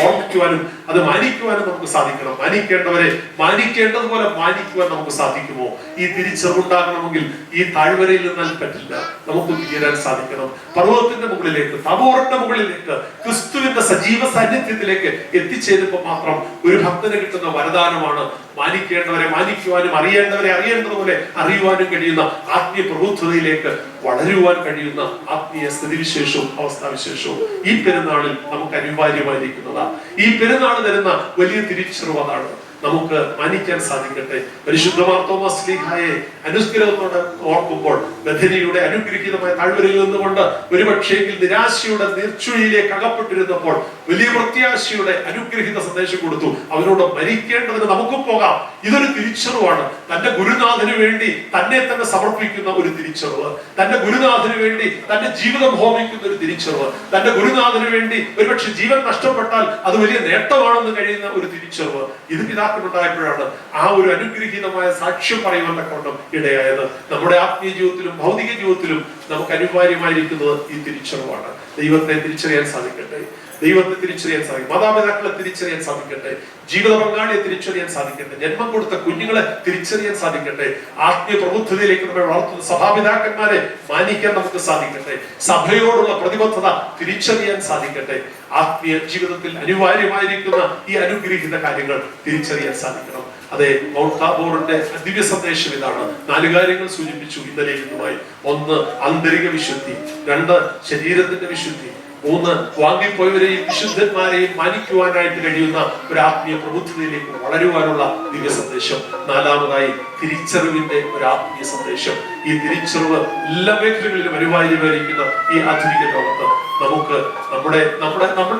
ഓർമ്മിക്കുവാനും അത് മാനിക്കുവാനും നമുക്ക് സാധിക്കണം. മാനിക്കേണ്ടവരെ മാനിക്കേണ്ടതുപോലെ മാനിക്കുവാൻ നമുക്ക് സാധിക്കുമോ? ഈ തിരിച്ചറിവുണ്ടാകണമെങ്കിൽ ഈ താഴ്വരയിൽ നിന്നാൽ പറ്റില്ല. നമുക്ക് ഉയരാൻ സാധിക്കണം. പർവ്വതത്തിന്റെ മുകളിലേക്ക്, താബോറിന്റെ മുകളിലേക്ക്, ക്രിസ്തുവിന്റെ സജീവ സാന്നിധ്യത്തിലേക്ക് എത്തിച്ചേരുമ്പോൾ മാത്രം ഒരു ഭക്തന് കിട്ടുന്ന വരദാനമാണ് മാനിക്കേണ്ടവരെ മാനിക്കുവാനും അറിയേണ്ടവരെ അറിയേണ്ടതുപോലെ അറിയുവാനും കഴിയുന്ന ആത്മീയ പ്രബുദ്ധതയിലേക്ക് വളരുവാൻ കഴിയുന്ന ആത്മീയ സ്ഥിതിവിശേഷവും അവസ്ഥാവിശേഷവും ഈ പെരുന്നാളിൽ നമുക്ക് അനിവാര്യമായിരിക്കുന്നതാണ്. ഈ പെരുന്നാൾ തരുന്ന വലിയ തിരിച്ചറിവ് അതാണ്. നമുക്ക് മാനിക്കാൻ സാധിക്കട്ടെ. പരിശുദ്ധ മാർത്തോമാ ശ്ലീഹായെ അനുഗ്രഹത്തോടെ ഓർക്കുമ്പോൾ ബഥനിയുടെ അനുഗ്രഹീതമായ താഴ്വരയിൽ നിന്നുകൊണ്ട് ഒരുപക്ഷേ നിരാശയുടെ നീർച്ചുഴിയിലേക്ക് അകപ്പെട്ടിരുന്നപ്പോൾ വലിയ പ്രത്യാശയുടെ അനുഗ്രഹീത സന്ദേശം കൊടുത്തു. അവരോട് മരിക്കേണ്ടതിന് നമുക്കും പോകാം. ഇതൊരു തിരിച്ചറിവാണ്. തന്റെ ഗുരുനാഥന് വേണ്ടി തന്നെ തന്നെ സമർപ്പിക്കുന്ന ഒരു തിരിച്ചറിവ്, തന്റെ ഗുരുനാഥന് വേണ്ടി തന്റെ ജീവിതം ഹോമിക്കുന്ന ഒരു തിരിച്ചറിവ്, തന്റെ ഗുരുനാഥന് വേണ്ടി ഒരുപക്ഷെ ജീവൻ നഷ്ടപ്പെട്ടാൽ അത് വലിയ നേട്ടമാണെന്ന് കഴിയുന്ന ഒരു തിരിച്ചറിവ്. ഇത് പിതാക്കളുണ്ടായപ്പോഴാണ് ആ ഒരു അനുഗ്രഹീതമായ സാക്ഷ്യം പറയുവാൻ കൊണ്ടും ഇടയായത്. നമ്മുടെ ആത്മീയ ജീവിതത്തിലും ഭൗതിക ജീവിതത്തിലും നമുക്ക് അനിവാര്യമായിരിക്കുന്നത് ഈ തിരിച്ചറിവാണ്. ദൈവത്തെ തിരിച്ചറിയാൻ സാധിക്കട്ടെ, ദൈവത്തെ തിരിച്ചറിയാൻ സാധിക്കും, മാതാപിതാക്കളെ തിരിച്ചറിയാൻ സാധിക്കട്ടെ, ജീവിത പങ്കാളിയെ തിരിച്ചറിയാൻ സാധിക്കട്ടെ, ജന്മം കൊടുത്ത കുഞ്ഞുങ്ങളെ തിരിച്ചറിയാൻ സാധിക്കട്ടെ, ആത്മീയ പ്രബുദ്ധതയിലേക്ക് നമ്മൾ വളർത്തുന്ന സഭാപിതാക്കന്മാരെ മാനിക്കാൻ നമുക്ക് സാധിക്കട്ടെ, സഭയോടുള്ള പ്രതിബദ്ധത തിരിച്ചറിയാൻ സാധിക്കട്ടെ. ആത്മീയ ജീവിതത്തിൽ അനിവാര്യമായിരിക്കുന്ന ഈ അനുഗ്രഹീത കാര്യങ്ങൾ തിരിച്ചറിയാൻ സാധിക്കണം. അതെ, മൗണ്ട് താബോറിന്റെ ദിവ്യ സന്ദേശം ഇതാണ്. 4 കാര്യങ്ങൾ സൂചിപ്പിച്ചു ഇന്നലെ ഇന്നുമായി. 1 ആന്തരിക വിശുദ്ധി, 2 ശരീരത്തിന്റെ വിശുദ്ധി, 3 വാങ്ങിപ്പോയവരെയും വിശുദ്ധന്മാരെയും മാനിക്കുവാനായിട്ട് കഴിയുന്ന ഒരു ആത്മീയ പ്രബുദ്ധതയിലേക്ക് വളരുവാനുള്ള ദിവ്യ സന്ദേശം, 4 തിരിച്ചറിവിന്റെ ഒരു ആത്മീയ സന്ദേശം. ഈ തിരിച്ചറിവ് എല്ലാ മേഖലകളിലും അനിവാര്യമായിരിക്കുന്ന ഈ ആധുനിക ലോകത്ത് നമുക്ക്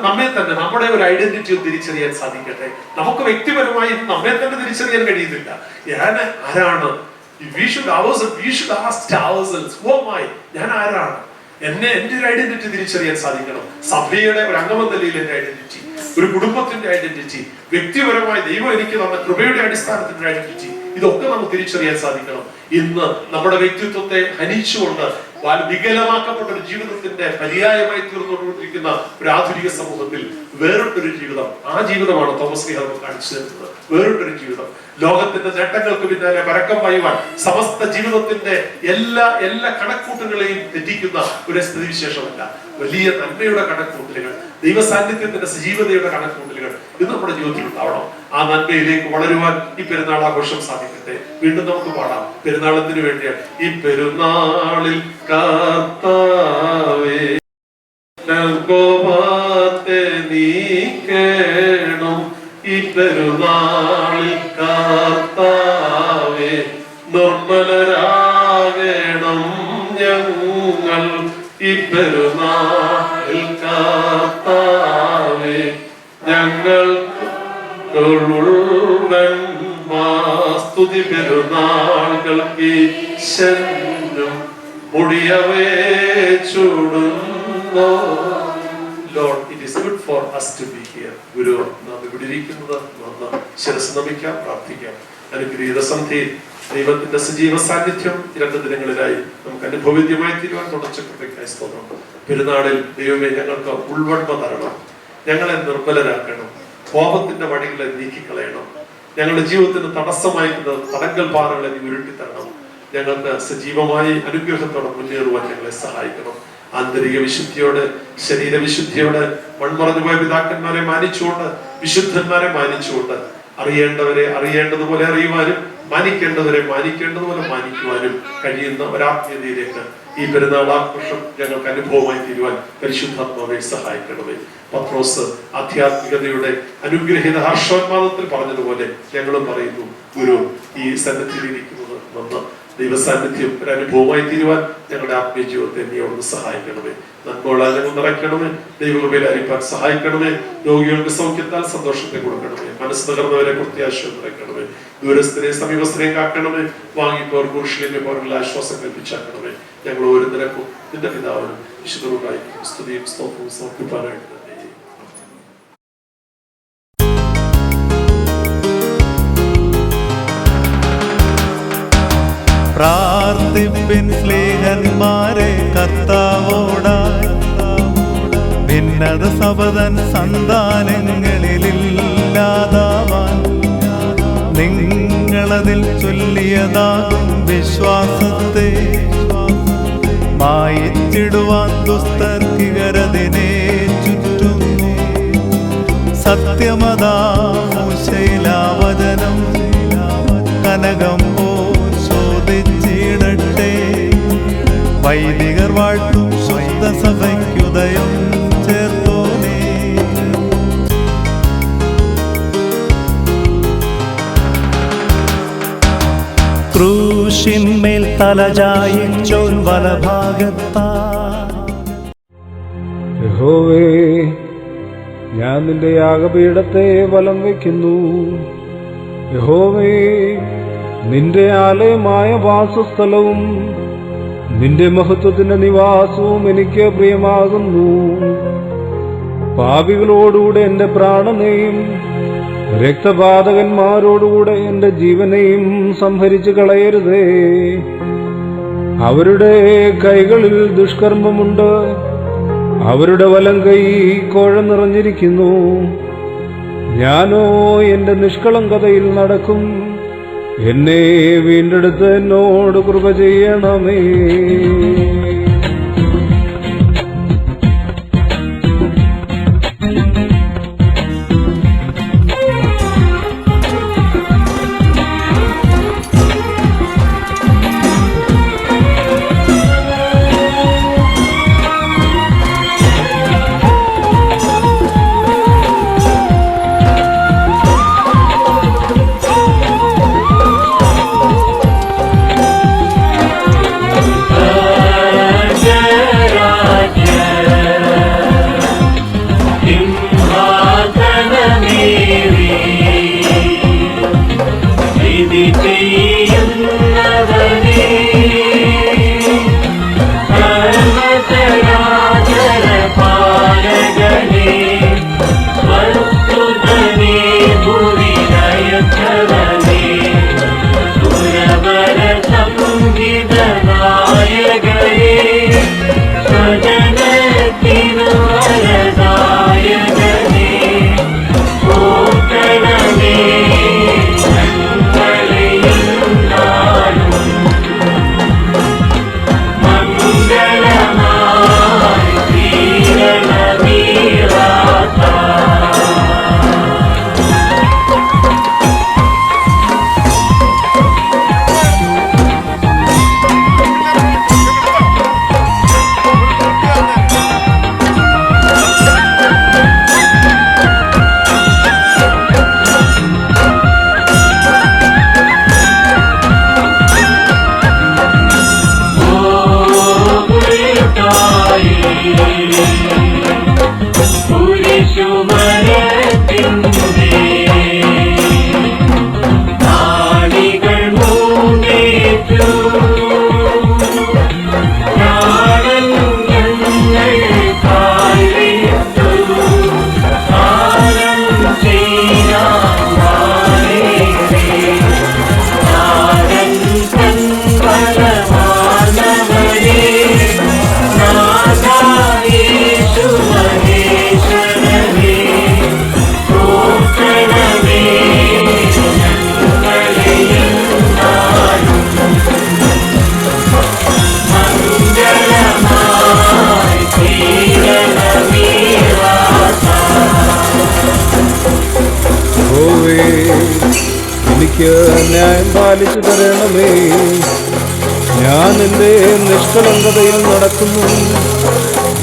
നമ്മെ തന്നെ, നമ്മുടെ ഒരു ഐഡന്റിറ്റി തിരിച്ചറിയാൻ സാധിക്കട്ടെ. നമുക്ക് വ്യക്തിപരമായി നമ്മെ തന്നെ തിരിച്ചറിയാൻ കഴിയുന്നില്ല. ഞാൻ ആരാണ്? ഞാൻ ആരാണ്? എന്റെ ഒരു ഐഡന്റിറ്റി തിരിച്ചറിയാൻ സാധിക്കണം. സഭയുടെ ഒരു അംഗമെന്ന നിലയിൽ എന്റെ ഐഡന്റിറ്റി, ഒരു കുടുംബത്തിന്റെ ഐഡന്റിറ്റി, വ്യക്തിപരമായി ദൈവം എനിക്ക് തന്ന കൃപയുടെ അടിസ്ഥാനത്തിന്റെ ഐഡന്റിറ്റി, ഇതൊക്കെ നമുക്ക് തിരിച്ചറിയാൻ സാധിക്കണം. ഇന്ന് നമ്മുടെ വ്യക്തിത്വത്തെ ഹനിച്ചുകൊണ്ട് വികലമാക്കപ്പെട്ട ഒരു ജീവിതത്തിന്റെ പര്യായമായി തീർന്നുകൊണ്ടിരിക്കുന്ന ഒരു ആധുനിക സമൂഹത്തിൽ വേറിട്ടൊരു ജീവിതം, ആ ജീവിതമാണ് തോമസ് ലീഹ നമുക്ക് കാണിച്ചു തരുന്നത്. വേറിട്ടൊരു ജീവിതം, ലോകത്തിന്റെ നേട്ടങ്ങൾക്ക് പിന്നാലെ പരക്കം പായുവാൻ, സമസ്ത ജീവിതത്തിന്റെ എല്ലാ കണക്കൂട്ടുകളെയും തെറ്റിക്കുന്ന ഒരു സ്ഥിതിവിശേഷമല്ല. വലിയ നന്മയുടെ കണക്കൂട്ടലുകൾ, ദൈവ സാന്നിധ്യത്തിന്റെ സജീവതയുടെ കണക്കൂട്ടലുകൾ ഇത് നമ്മുടെ ജീവിതത്തിൽ ഉണ്ടാവണം. ആ നന്മയിലേക്ക് വളരുവാൻ ഈ പെരുന്നാൾ ആഘോഷം സാധിക്കട്ടെ. വീണ്ടും നമുക്ക് പാടാം. പെരുന്നാളത്തിന് വേണ്ടിയാണ്. ഈ പെരുന്നാളിൽ കർത്താവേ കോപത്തെ നീക്കേണം, ഈ പെരുന്നാളിൽ കർത്താവേ നിർമ്മലരാകണം ഞങ്ങൾ, ഈ പെരുന്നാളിൽ കർത്താവേ ഞങ്ങൾ സ്തുതി പെരുന്നാളുകൾക്ക് ശരണം മുടിയവേ ചൂടുന്നു. Lord, it is good for us to be here. ഗുരു നാം ഇവിടെ ഇരിക്കുന്നത് വന്ന് ശിരസ് നമിക്കാം, പ്രാർത്ഥിക്കാം. അനുഗ്രഹീത സന്ധ്യയിൽ ദൈവത്തിന്റെ സജീവ സാന്നിധ്യം 2 ദിനങ്ങളിലായി നമുക്ക് അനുഭവവേദ്യമായി തീരുവാൻ തുടച്ച കൃപയ്ക്കായി സ്തോത്രം. പെരുന്നാളിൽ ദൈവമേ ഞങ്ങൾക്ക് ഉൾവൺമ തരണം, ഞങ്ങളെ നിർമ്മലരാക്കണം, കോപത്തിന്റെ വടികളെ നീക്കിക്കളയണം, ഞങ്ങളുടെ ജീവിതത്തിന് തടസ്സമായിട്ടുള്ള തടങ്കൽ പാറകളെ നീ ഉരുട്ടിത്തരണം. ഞങ്ങൾക്ക് സജീവമായി അനുഗ്രഹത്തോടെ മുന്നേറുവാൻ ഞങ്ങളെ സഹായിക്കണം. ആന്തരിക വിശുദ്ധിയോടെ, ശരീരവിശുദ്ധിയോടെ, മൺമറഞ്ഞുപോയ പിതാക്കന്മാരെ മാനിച്ചുകൊണ്ട്, വിശുദ്ധന്മാരെ മാനിച്ചുകൊണ്ട്, അറിയേണ്ടവരെ അറിയേണ്ടതുപോലെ അറിയുവാനും മാനിക്കേണ്ടവരെ മാനിക്കേണ്ടതുപോലെ മാനിക്കുവാനും കഴിയുന്ന ഒരാത്മീയതയിലേക്ക് ഈ പെരുന്നാൾ ആഘോഷം ഞങ്ങൾക്ക് അനുഭവമായി തീരുവാൻ പരിശുദ്ധാത്മാവെ സഹായിക്കണമേ. പത്രോസ് ആധ്യാത്മികതയുടെ അനുഗ്രഹീത ഹർഷോന്മാദത്തിൽ പറഞ്ഞതുപോലെ ഞങ്ങളും പറയുന്നു, ഗുരു ഈ സന്നിധിയിലിരിക്കുന്നത് വന്ന് ദൈവസാന്നിധ്യം ഒരു അനുഭവമായി തീരുവാൻ ഞങ്ങളുടെ ആത്മീയ ജീവിതത്തെ നീ അവിടുന്ന് സഹായിക്കണമേ. നന്മകളാൽ ഞങ്ങൾ നിറയ്ക്കണമേ, ദൈവകൃപയിൽ അരിപ്പാൻ സഹായിക്കണമേ. രോഗികൾക്ക് സൗഖ്യത്താൽ സന്തോഷത്തെ കൊടുക്കണമേ, മനസ്സ് തകർന്നവരെ പ്രത്യാശ നിറയ്ക്കണമേ, ദൂരസ്ഥരെ സമീപസ്ഥരെ കാക്കണമേ, വാങ്ങിപ്പോർ കുരിശിലിന്റെ പോലുള്ള ആശ്വാസം കൽപ്പിച്ചാക്കണമേ. ഞങ്ങൾ ഓരോ നിരക്കും നിന്റെ പിതാവിനും വിശുദ്ധവുമായി സ്തുതിയും സ്തോത്രവും സമർപ്പിക്കാനായിട്ട് തന്നെ. പ്രാർത്ഥിപ്പിൻ സ്നേഹന്മാരെ കർത്താവോടായി, ഭിന്നത സബദൻ സന്താനങ്ങളിലില്ലാതാവാൻ നിങ്ങളതിൽ ചൊല്ലിയതാകും വിശ്വാസത്തെ മായിച്ചിടുവാൻ ദുസ്തർക്കികരതിനെ ചുറ്റുന്നു. സത്യമതാ മൂശയിലാവചനം കനകം ശോധിച്ചിടട്ടെ. വൈദികർ വാഴ്ത്തും ശുദ്ധ സഭയ്ക്കുദയം ചേർത്തോനേ. ക്രൂശിന്മേൽ തലചായിച്ചോൻ വലഭാഗത്താ. യഹോവേ, ഞാൻ നിന്റെ യാഗപീഠത്തെ വലം വയ്ക്കുന്നു. യഹോവേ, നിന്റെ ആലയമായ വാസസ്ഥലവും നിന്റെ മഹത്വത്തിന്റെ നിവാസവും എനിക്ക് പ്രിയമാകുന്നു. പാപികളോടുകൂടെ എന്റെ പ്രാണനെയും രക്തപാതകന്മാരോടുകൂടെ എന്റെ ജീവനെയും സംഹരിച്ചു കളയരുതേ. അവരുടെ കൈകളിൽ ദുഷ്കർമ്മമുണ്ട്, അവരുടെ വലം കൈ കോഴ നിറഞ്ഞിരിക്കുന്നു. ഞാനോ എന്റെ നിഷ്കളങ്കതയിൽ നടക്കും. എന്നെ വീണ്ടെടുത്ത് എന്നോട് കൃപ ചെയ്യണമേ. എനിക്ക് ന്യായം പാലിച്ചു തരണമേ. ഞാൻ എന്റെ നിഷ്കളങ്കതയിൽ നടക്കുന്നു.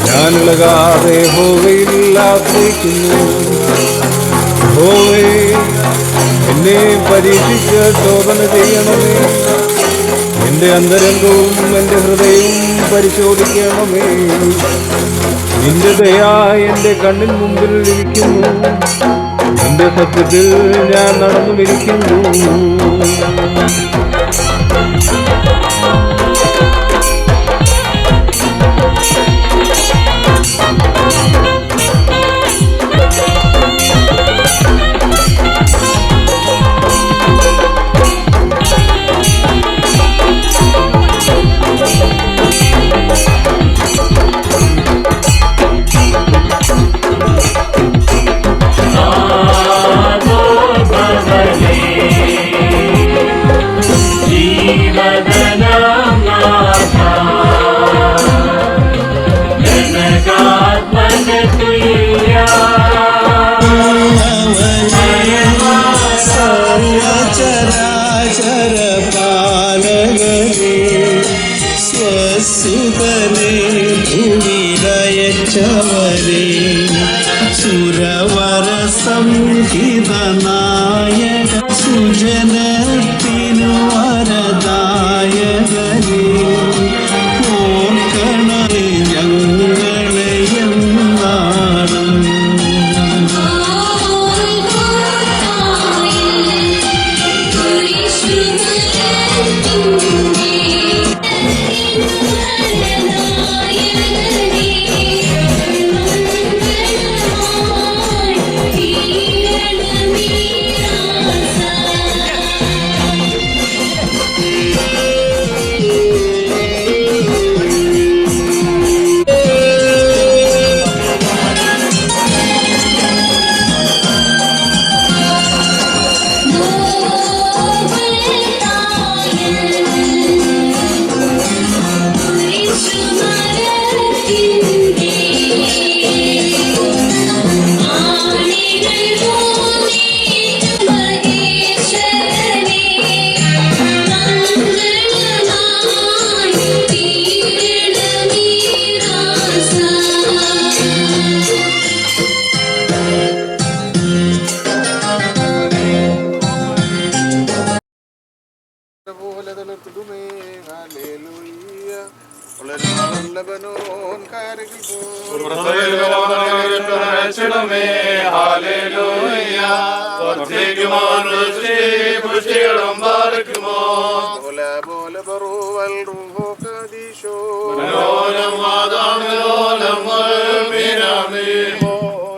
ഞാൻ ഇളകാതെ യഹോവയിൽ ആശ്രയിക്കുന്നു. യഹോവേ, എന്നെ പരീക്ഷിച്ച് ശോധന ചെയ്യണമേ. എന്റെ അന്തരംഗവും എന്റെ ഹൃദയവും പരിശോധിക്കണമേ. നിന്റെ ദയ എന്റെ കണ്ണിൻ മുമ്പിൽ ഇരിക്കുന്നു. നിന്റെ സത്യത്തിൽ ഞാൻ നടന്നുമിരിക്കുന്നു. തലത്തുമേ ഹല്ലേലൂയ വളരുന്നവനോൻ കാരകിൽ പോലെ ബറുവൽ റൂഹോ കദീശോ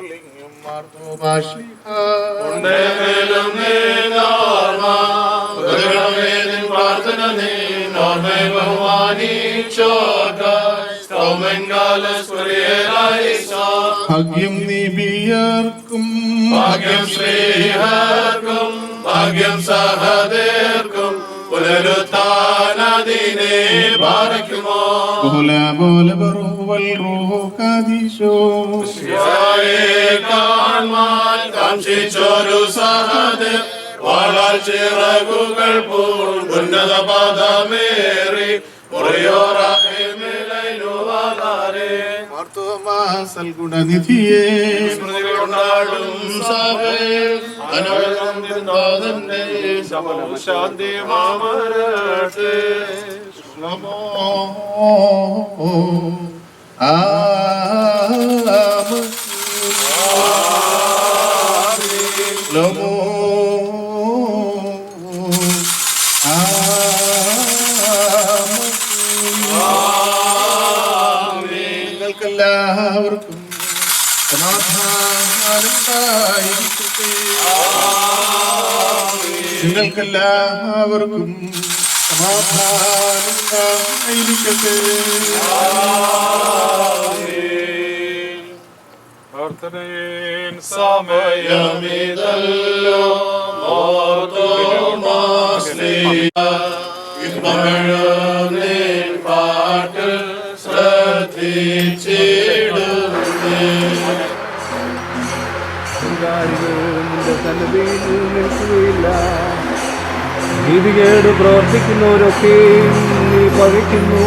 ലിംഗം മാർത്തോ ഭാഷിഹ പ്രാർത്ഥന നീ നോർമേ ഭാഗ്യം നിബിയർക്കും ഭാഗ്യം ശ്രീഹർക്കും ഭാഗ്യം സഹദേർക്കും പുനരുത്ഥാനദിനെ ഭാരക്കുമോ പോലെ ബറുവൽ റൂഹോ കദീശോ കാൺമാൻ കാംക്ഷിച്ചൊരു സഹദേർ വാളാൽ ചിറകുകൾ പൂൾ ഉന്നത പദമേറി സൽഗുണനിധിയെ കൊണ്ടാടും സഭയിൽ ശാന്തി മാമരട്ടെ നിങ്ങൾക്കെല്ലാവർക്കും സമാധാനമുണ്ടായിരിക്കട്ടെ. നിങ്ങൾക്കെല്ലാവർക്കും സമാധാനമുണ്ടായിരിക്കട്ടെ. പ്രാർത്ഥനയേൻ സമയമിതല്ലോ പാട്ട് ശ്രദ്ധിച്ചിടുന്നേ. നിന്റെ സന്നദ്ധിയിൽ നിൽക്കുകയില്ല. നീതികേട് പ്രവർത്തിക്കുന്നവരൊക്കെ നീ പകയ്ക്കുന്നു.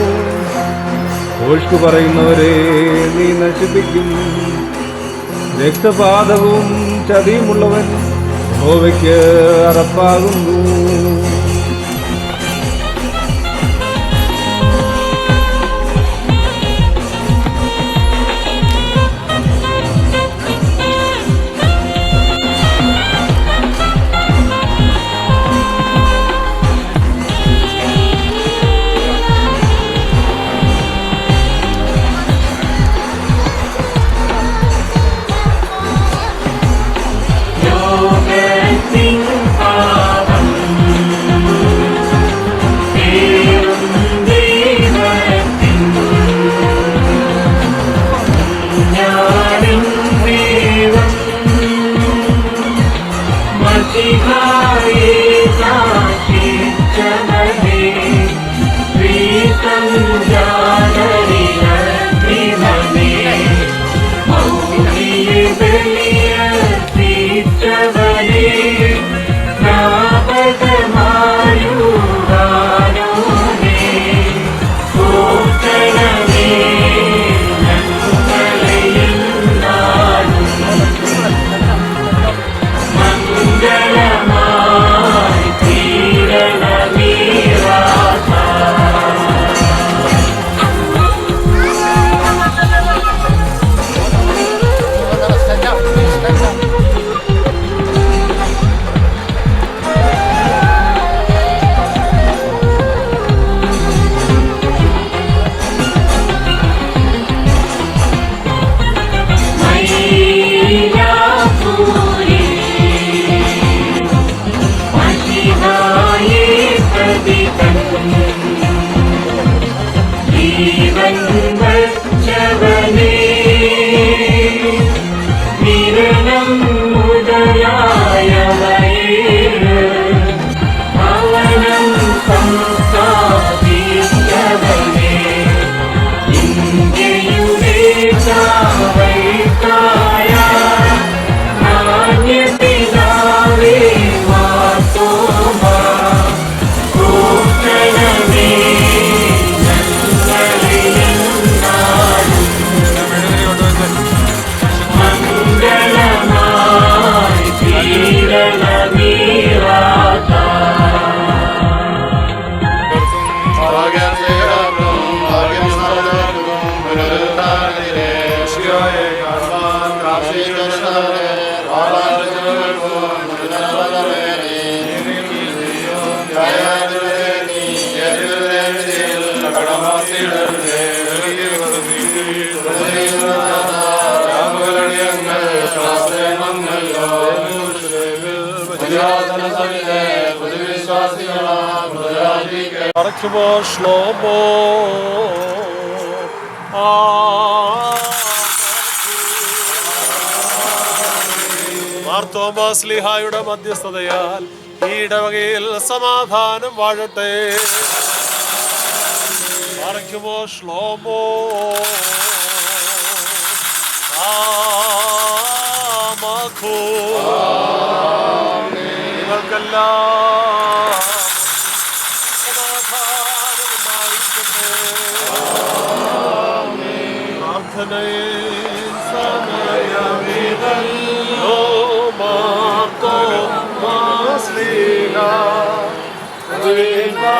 ഓഷ്കു പറയുന്നവരെ നീ നശിപ്പിക്കും. രക്തപാതകവും ചതിയുമുള്ളവൻ യഹോവയ്ക്ക് അറപ്പാകുന്നു. Yo me tengo മാർത്തോമാസ്ലീഹായുടെ മധ്യസ്ഥതയാൽ ഈ ഇടവകയിൽ സമാധാനം വാഴട്ടെ. പാറയ്ക്കുമോ ശ്ലോമോ നിങ്ങൾക്കെല്ലാം സമാധാനം ഉണ്ടായിരിക്കട്ടെ. പ്രാർത്ഥനയെ സമയമിതല്ലോ മാർത്തോമാസ്ലീഹാ തലയായി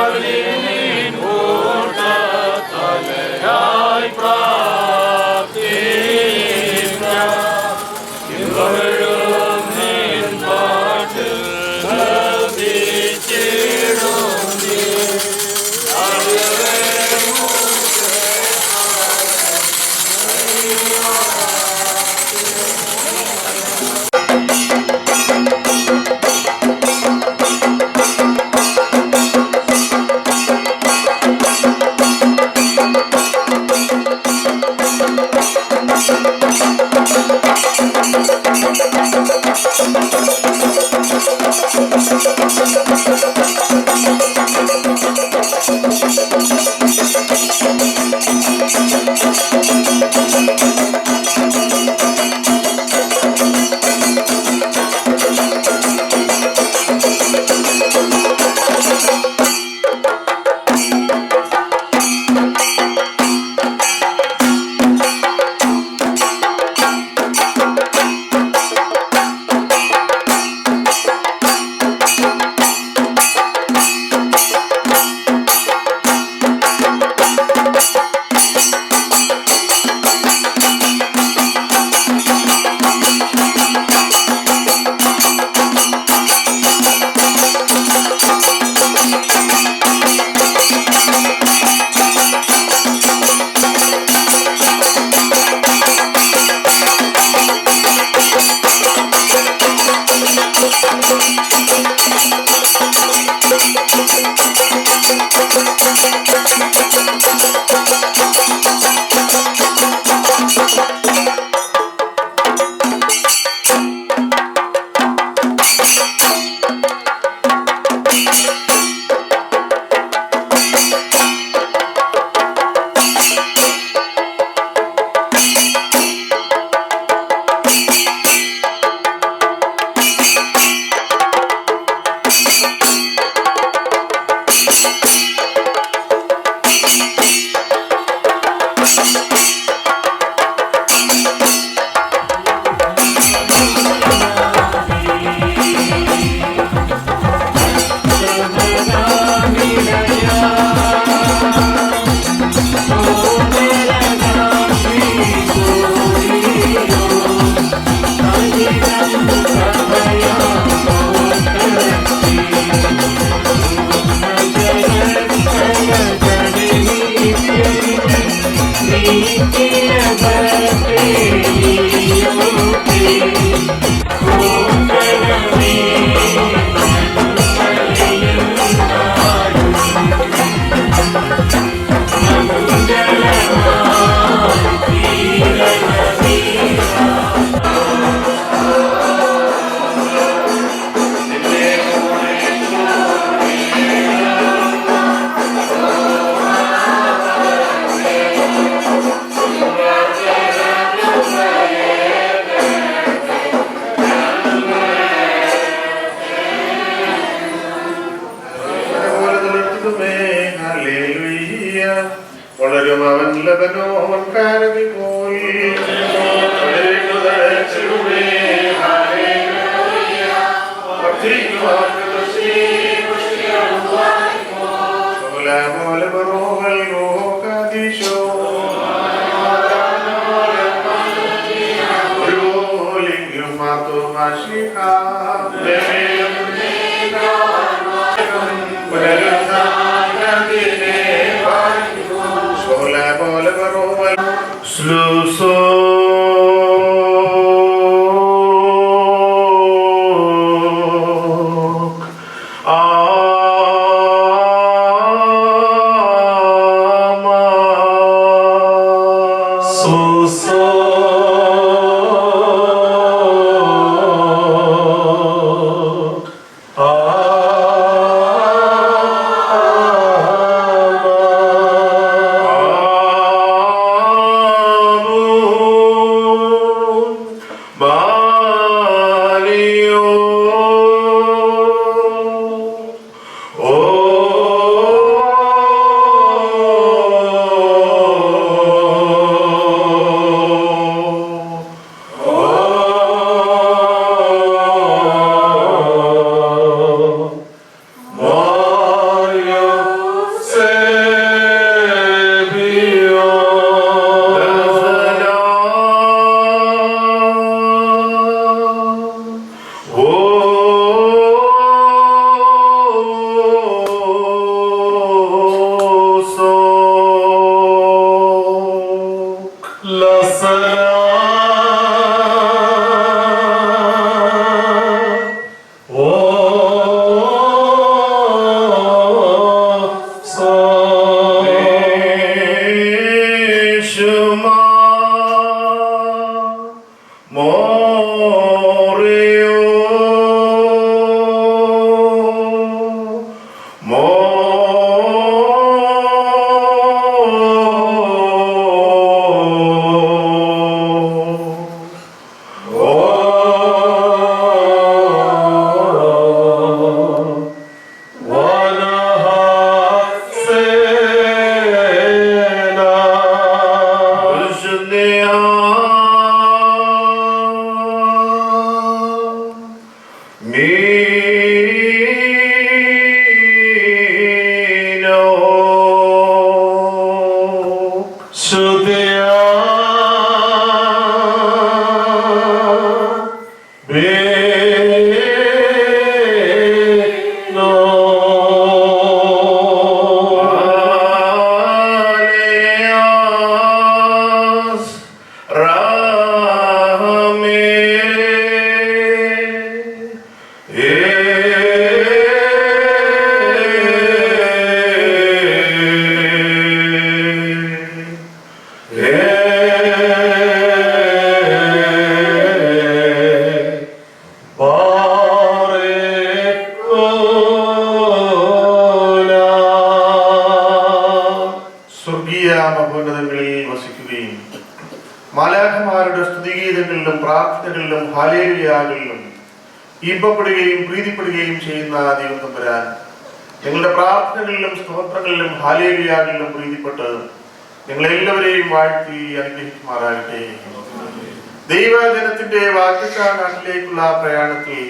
വളരും അവൻ ലബനോൻ കാരവി പോയി അപേക്ഷകളിലും പ്രാർത്ഥനകളിലും ഹല്ലേലൂയകളിലും ഇമ്പപ്പെടുകയും പ്രീതിപ്പെടുകയും ചെയ്യുന്ന ദൈവം തമ്പുരാൻ, നിങ്ങളുടെ പ്രാർത്ഥനകളിലും സ്തോത്രങ്ങളിലും ഹല്ലേലൂയകളിലും പ്രീതിപ്പെട്ട് നിങ്ങളെല്ലാവരെയും വാഴ്ത്തി അനുഗ്രഹിക്കുമാറാകട്ടെ. ദൈവജനത്തിന്റെ വാഗ്ദത്ത നാട്ടിലേക്കുള്ള പ്രയാണത്തിൽ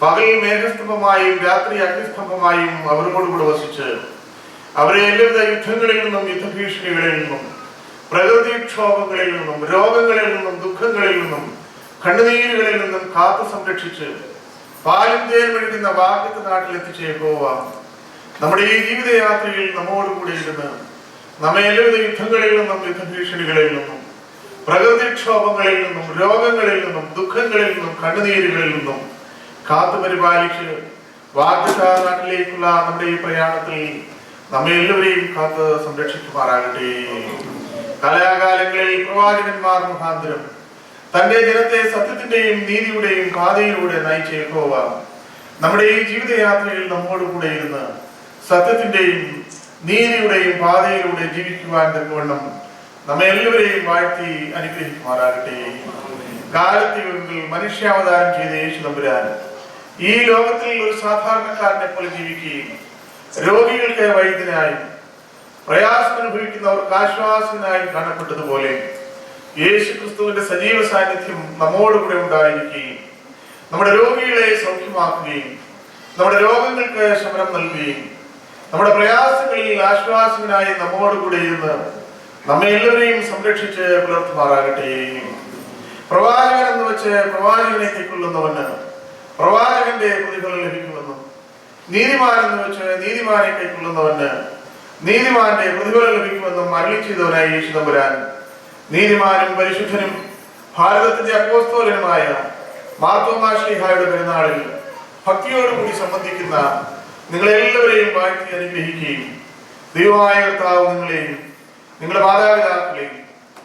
പകൽ മേഘസ്തംഭമായും രാത്രി അഗ്നിസ്തംഭമായും അവരോടുകൂടെ വസിച്ച് അവരെ എല്ലാവിധ യുദ്ധങ്ങളിൽ നിന്നും യുദ്ധഭീഷണികളിൽ നിന്നും പ്രകൃതിക്ഷോഭങ്ങളിൽ നിന്നും രോഗങ്ങളിൽ നിന്നും ദുഃഖങ്ങളിൽ നിന്നും കണ്ണുനീരുകളിൽ നിന്നും കാത്തു സംരക്ഷിച്ച് പാലും തേൻ മെഴുകുന്ന വാഗ്ദത്ത നാട്ടിലെത്തിച്ച് യഹോവ നമ്മുടെ ഈ ജീവിതയാത്രയിൽ നമ്മോടുകൂടി ഇരുന്ന് നമ്മെ എല്ലാവിധ യുദ്ധങ്ങളിൽ നിന്നും യുദ്ധഭീഷണികളിൽ നിന്നും പ്രകൃതിക്ഷോഭങ്ങളിൽ നിന്നും രോഗങ്ങളിൽ നിന്നും ദുഃഖങ്ങളിൽ നിന്നും കണ്ണുനീരുകളിൽ നിന്നും കാത്തു പരിപാലിച്ച് വാഗ്ദത്ത നാട്ടിലേക്കുള്ള നമ്മുടെ ഈ പ്രയാണത്തിൽ നമ്മെ എല്ലാവരെയും കാത്ത് സംരക്ഷിക്കുമാറാകട്ടെ. കലാകാലങ്ങളിൽ പ്രവാചകന്മാർ മുഖാന്തരം തന്റെ ജനത്തെ സത്യത്തിന്റെയും നീതിയുടെയും പാതയിലൂടെ നയിച്ച യഹോവ നമ്മുടെ ഈ ജീവിതയാത്രയിൽ നമ്മോടുകൂടെ ഇരുന്ന് സത്യത്തിന്റെയും നീതിയുടെയും പാതയിലൂടെ ജീവിക്കുവാൻ തക്കവണ്ണം നമ്മെ എല്ലാവരെയും വാഴ്ത്തി അനുഗ്രഹിക്കുമാറാകട്ടെ. കാലത്തിൽ മനുഷ്യാവതാരം ചെയ്ത യേശു തമ്പുരാൻ ഈ ലോകത്തിൽ ഒരു സാധാരണക്കാരനെ പോലെ ജീവിക്കുകയും രോഗികൾക്ക് വൈദ്യനായും പ്രയാസം അനുഭവിക്കുന്നവർക്ക് ആശ്വാസനായും കാണപ്പെട്ടതുപോലെ യേശു ക്രിസ്തുവിന്റെ സജീവ സാന്നിധ്യം നമ്മോടുകൂടെ ഉണ്ടായിരിക്കുകയും നമ്മുടെ രോഗികളെ സൗഖ്യമാക്കുകയും നമ്മുടെ രോഗങ്ങൾക്ക് ശമനം നൽകുകയും നമ്മുടെ പ്രയാസങ്ങളിൽ ആശ്വാസനായി നമ്മോടുകൂടെ ഇരുന്ന് നമ്മെ എല്ലാവരെയും സംരക്ഷിച്ച് പുലർത്തുമാറാകട്ടെ. പ്രവാചകൻ എന്ന് വെച്ച് പ്രവാചകനെ കൈക്കൊള്ളുന്നവന് പ്രവാചകന്റെ പ്രതിഫലം ലഭിക്കുമെന്നും നീതിമാൻ എന്ന് വെച്ച് നീതിമാനെ കൈക്കൊള്ളുന്നവന് നീതിമാന്റെ പ്രതിഫലം ലഭിക്കുമെന്നും അരുളി ചെയ്തവനായി യേശു തമ്പുരാൻ നീതിമാനും പരിശുദ്ധനും ഭാരതത്തിന്റെ അപ്പോസ്തലനുമായ മാർത്തോമാ ശ്ലീഹായുടെ പെരുന്നാളിൽ ഭക്തിയോടുകൂടി സംബന്ധിക്കുന്ന നിങ്ങളെല്ലാവരെയും വാഴ്ത്തി അനുഗ്രഹിക്കുകയും ദൈവമായ കർത്താവ് നിങ്ങളെയും നിങ്ങളുടെ മാതാപിതാക്കളെയും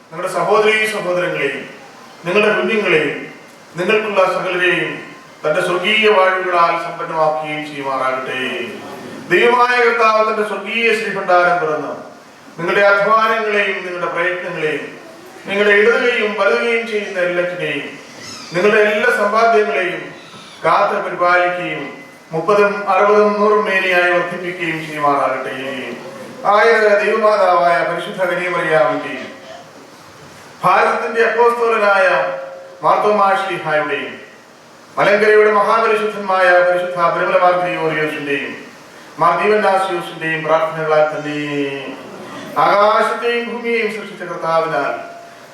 നിങ്ങളുടെ സഹോദരീ സഹോദരങ്ങളെയും നിങ്ങളുടെ കുഞ്ഞുങ്ങളെയും നിങ്ങൾക്കുള്ള സകലരെയും തന്റെ സ്വർഗീയ വാഴ്വുകളാൽ സമ്പന്നമാക്കുകയും ചെയ്യുമാറാകട്ടെ. ദൈവമായ കർത്താവ് തന്റെ സ്വർഗീയ ശ്രീഭണ്ഡാരം തുറന്ന് നിങ്ങളുടെ അധ്വാനങ്ങളെയും നിങ്ങളുടെ പ്രയത്നങ്ങളെയും നിങ്ങളുടെ ഇടതുകയും വലതുകയും ചെയ്യുന്ന എല്ലാറ്റിനെയും നിങ്ങളുടെ എല്ലാ സമ്പാദ്യങ്ങളെയും കാത്ത് പരിപാലിക്കുകയും 30, 60, 100 മേനിയായി വർദ്ധിപ്പിക്കുകയും ചെയ്യുമാറാകട്ടെ. ആയത് ദൈവമാതാവായ പരിശുദ്ധ കന്യമറിയാമിന്റെയും ഭാരതത്തിന്റെ അപ്പോസ്തലനായ മാർത്തോമാ ശ്ലീഹായുടെയും മലങ്കരയുടെ മഹാപരിശുദ്ധന്മായ പരിശുദ്ധ പരിമളമാർ ഗ്രിഗോറിയോസിന്റെയും മാർ ദീവന്നാസിയോസിന്റെയും പ്രാർത്ഥനകളാൽ തന്നെ ആകാശത്തെയും ഭൂമിയെയും സൃഷ്ടിച്ച കർത്താവിനാൽ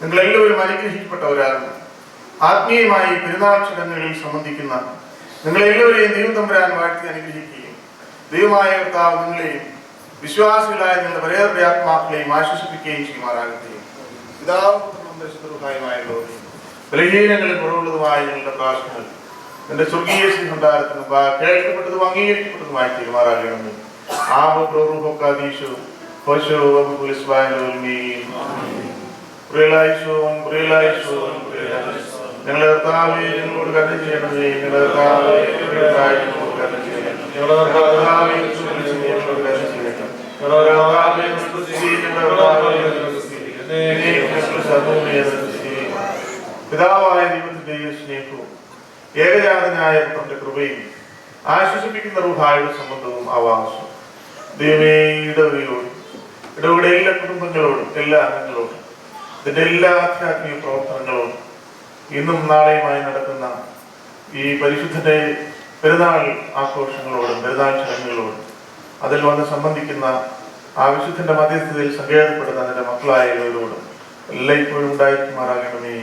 നിങ്ങൾ എല്ലാവരും അനുഗ്രഹിക്കപ്പെട്ടവരാകുന്നു. ആത്മീയമായി പെരുന്നാൾ ചടങ്ങുകളിൽ സംബന്ധിക്കുന്ന നിങ്ങളെല്ലാവരെയും ദൈവം തമ്പുരാൻ വാഴ്ത്തി അനുഗ്രഹിക്കുകയും ദൈവമായ കർത്താവ് നിങ്ങളെയും വിശ്വാസികളായ നിങ്ങളുടെ പരേതരുടെ ആത്മാക്കളെയും ആശ്വസിപ്പിക്കുകയും ചെയ്യുമാറാകട്ടെ. പിതാവും ബലഹീനങ്ങളിൽ കുറവുള്ളതുമായ നിങ്ങളുടെ പ്രാർത്ഥനകൾ എന്റെ സ്വർഗീയ ശ്രീഭണ്ഡാരത്തിന് കേൾക്കപ്പെട്ടതും അംഗീകരിക്കപ്പെട്ടതുമായി തീരുമാറാകണമെന്ന് ഞങ്ങളെ കർത്താവേ ഞങ്ങളോട് കരുണ ചെയ്യണമേ. ഞങ്ങളെ കർത്താവേ ഞങ്ങളോട് കരുണ ചെയ്യണം. ഞങ്ങളെ കർത്താവേ ഞങ്ങളോട് കരുണ ചെയ്യണം. ഞങ്ങളെ കർത്താവേ പിതാവായ ദൈവത്തിന്റെ സ്നേഹവും ഏകജാതനായ പുത്രന്റെ കൃപയും ആശ്വസിപ്പിക്കുന്ന റൂഹായുടെ സംബന്ധവും ആവാസം ദൈവമേ ഇടവകയോടും ഇടവകയുടെ എല്ലാ കുടുംബങ്ങളോടും എല്ലാ അംഗങ്ങളോടും ഇതിന്റെ എല്ലാ ആധ്യാത്മിക പ്രവർത്തനങ്ങളോടും ഇന്നും നാളെയുമായി നടക്കുന്ന ഈ പരിശുദ്ധന്റെ പെരുന്നാൾ ആഘോഷങ്ങളോടും പെരുന്നാൾ ചടങ്ങുകളോടും അതിൽ വന്ന് സംബന്ധിക്കുന്ന ആ വിശുദ്ധന്റെ മധ്യസ്ഥതയിൽ സങ്കേതപ്പെടുന്ന അതിന്റെ മക്കളായ ഇവരോടും എല്ലായ്പ്പോഴും ഉണ്ടായിരിക്കുമാറാകണമേ.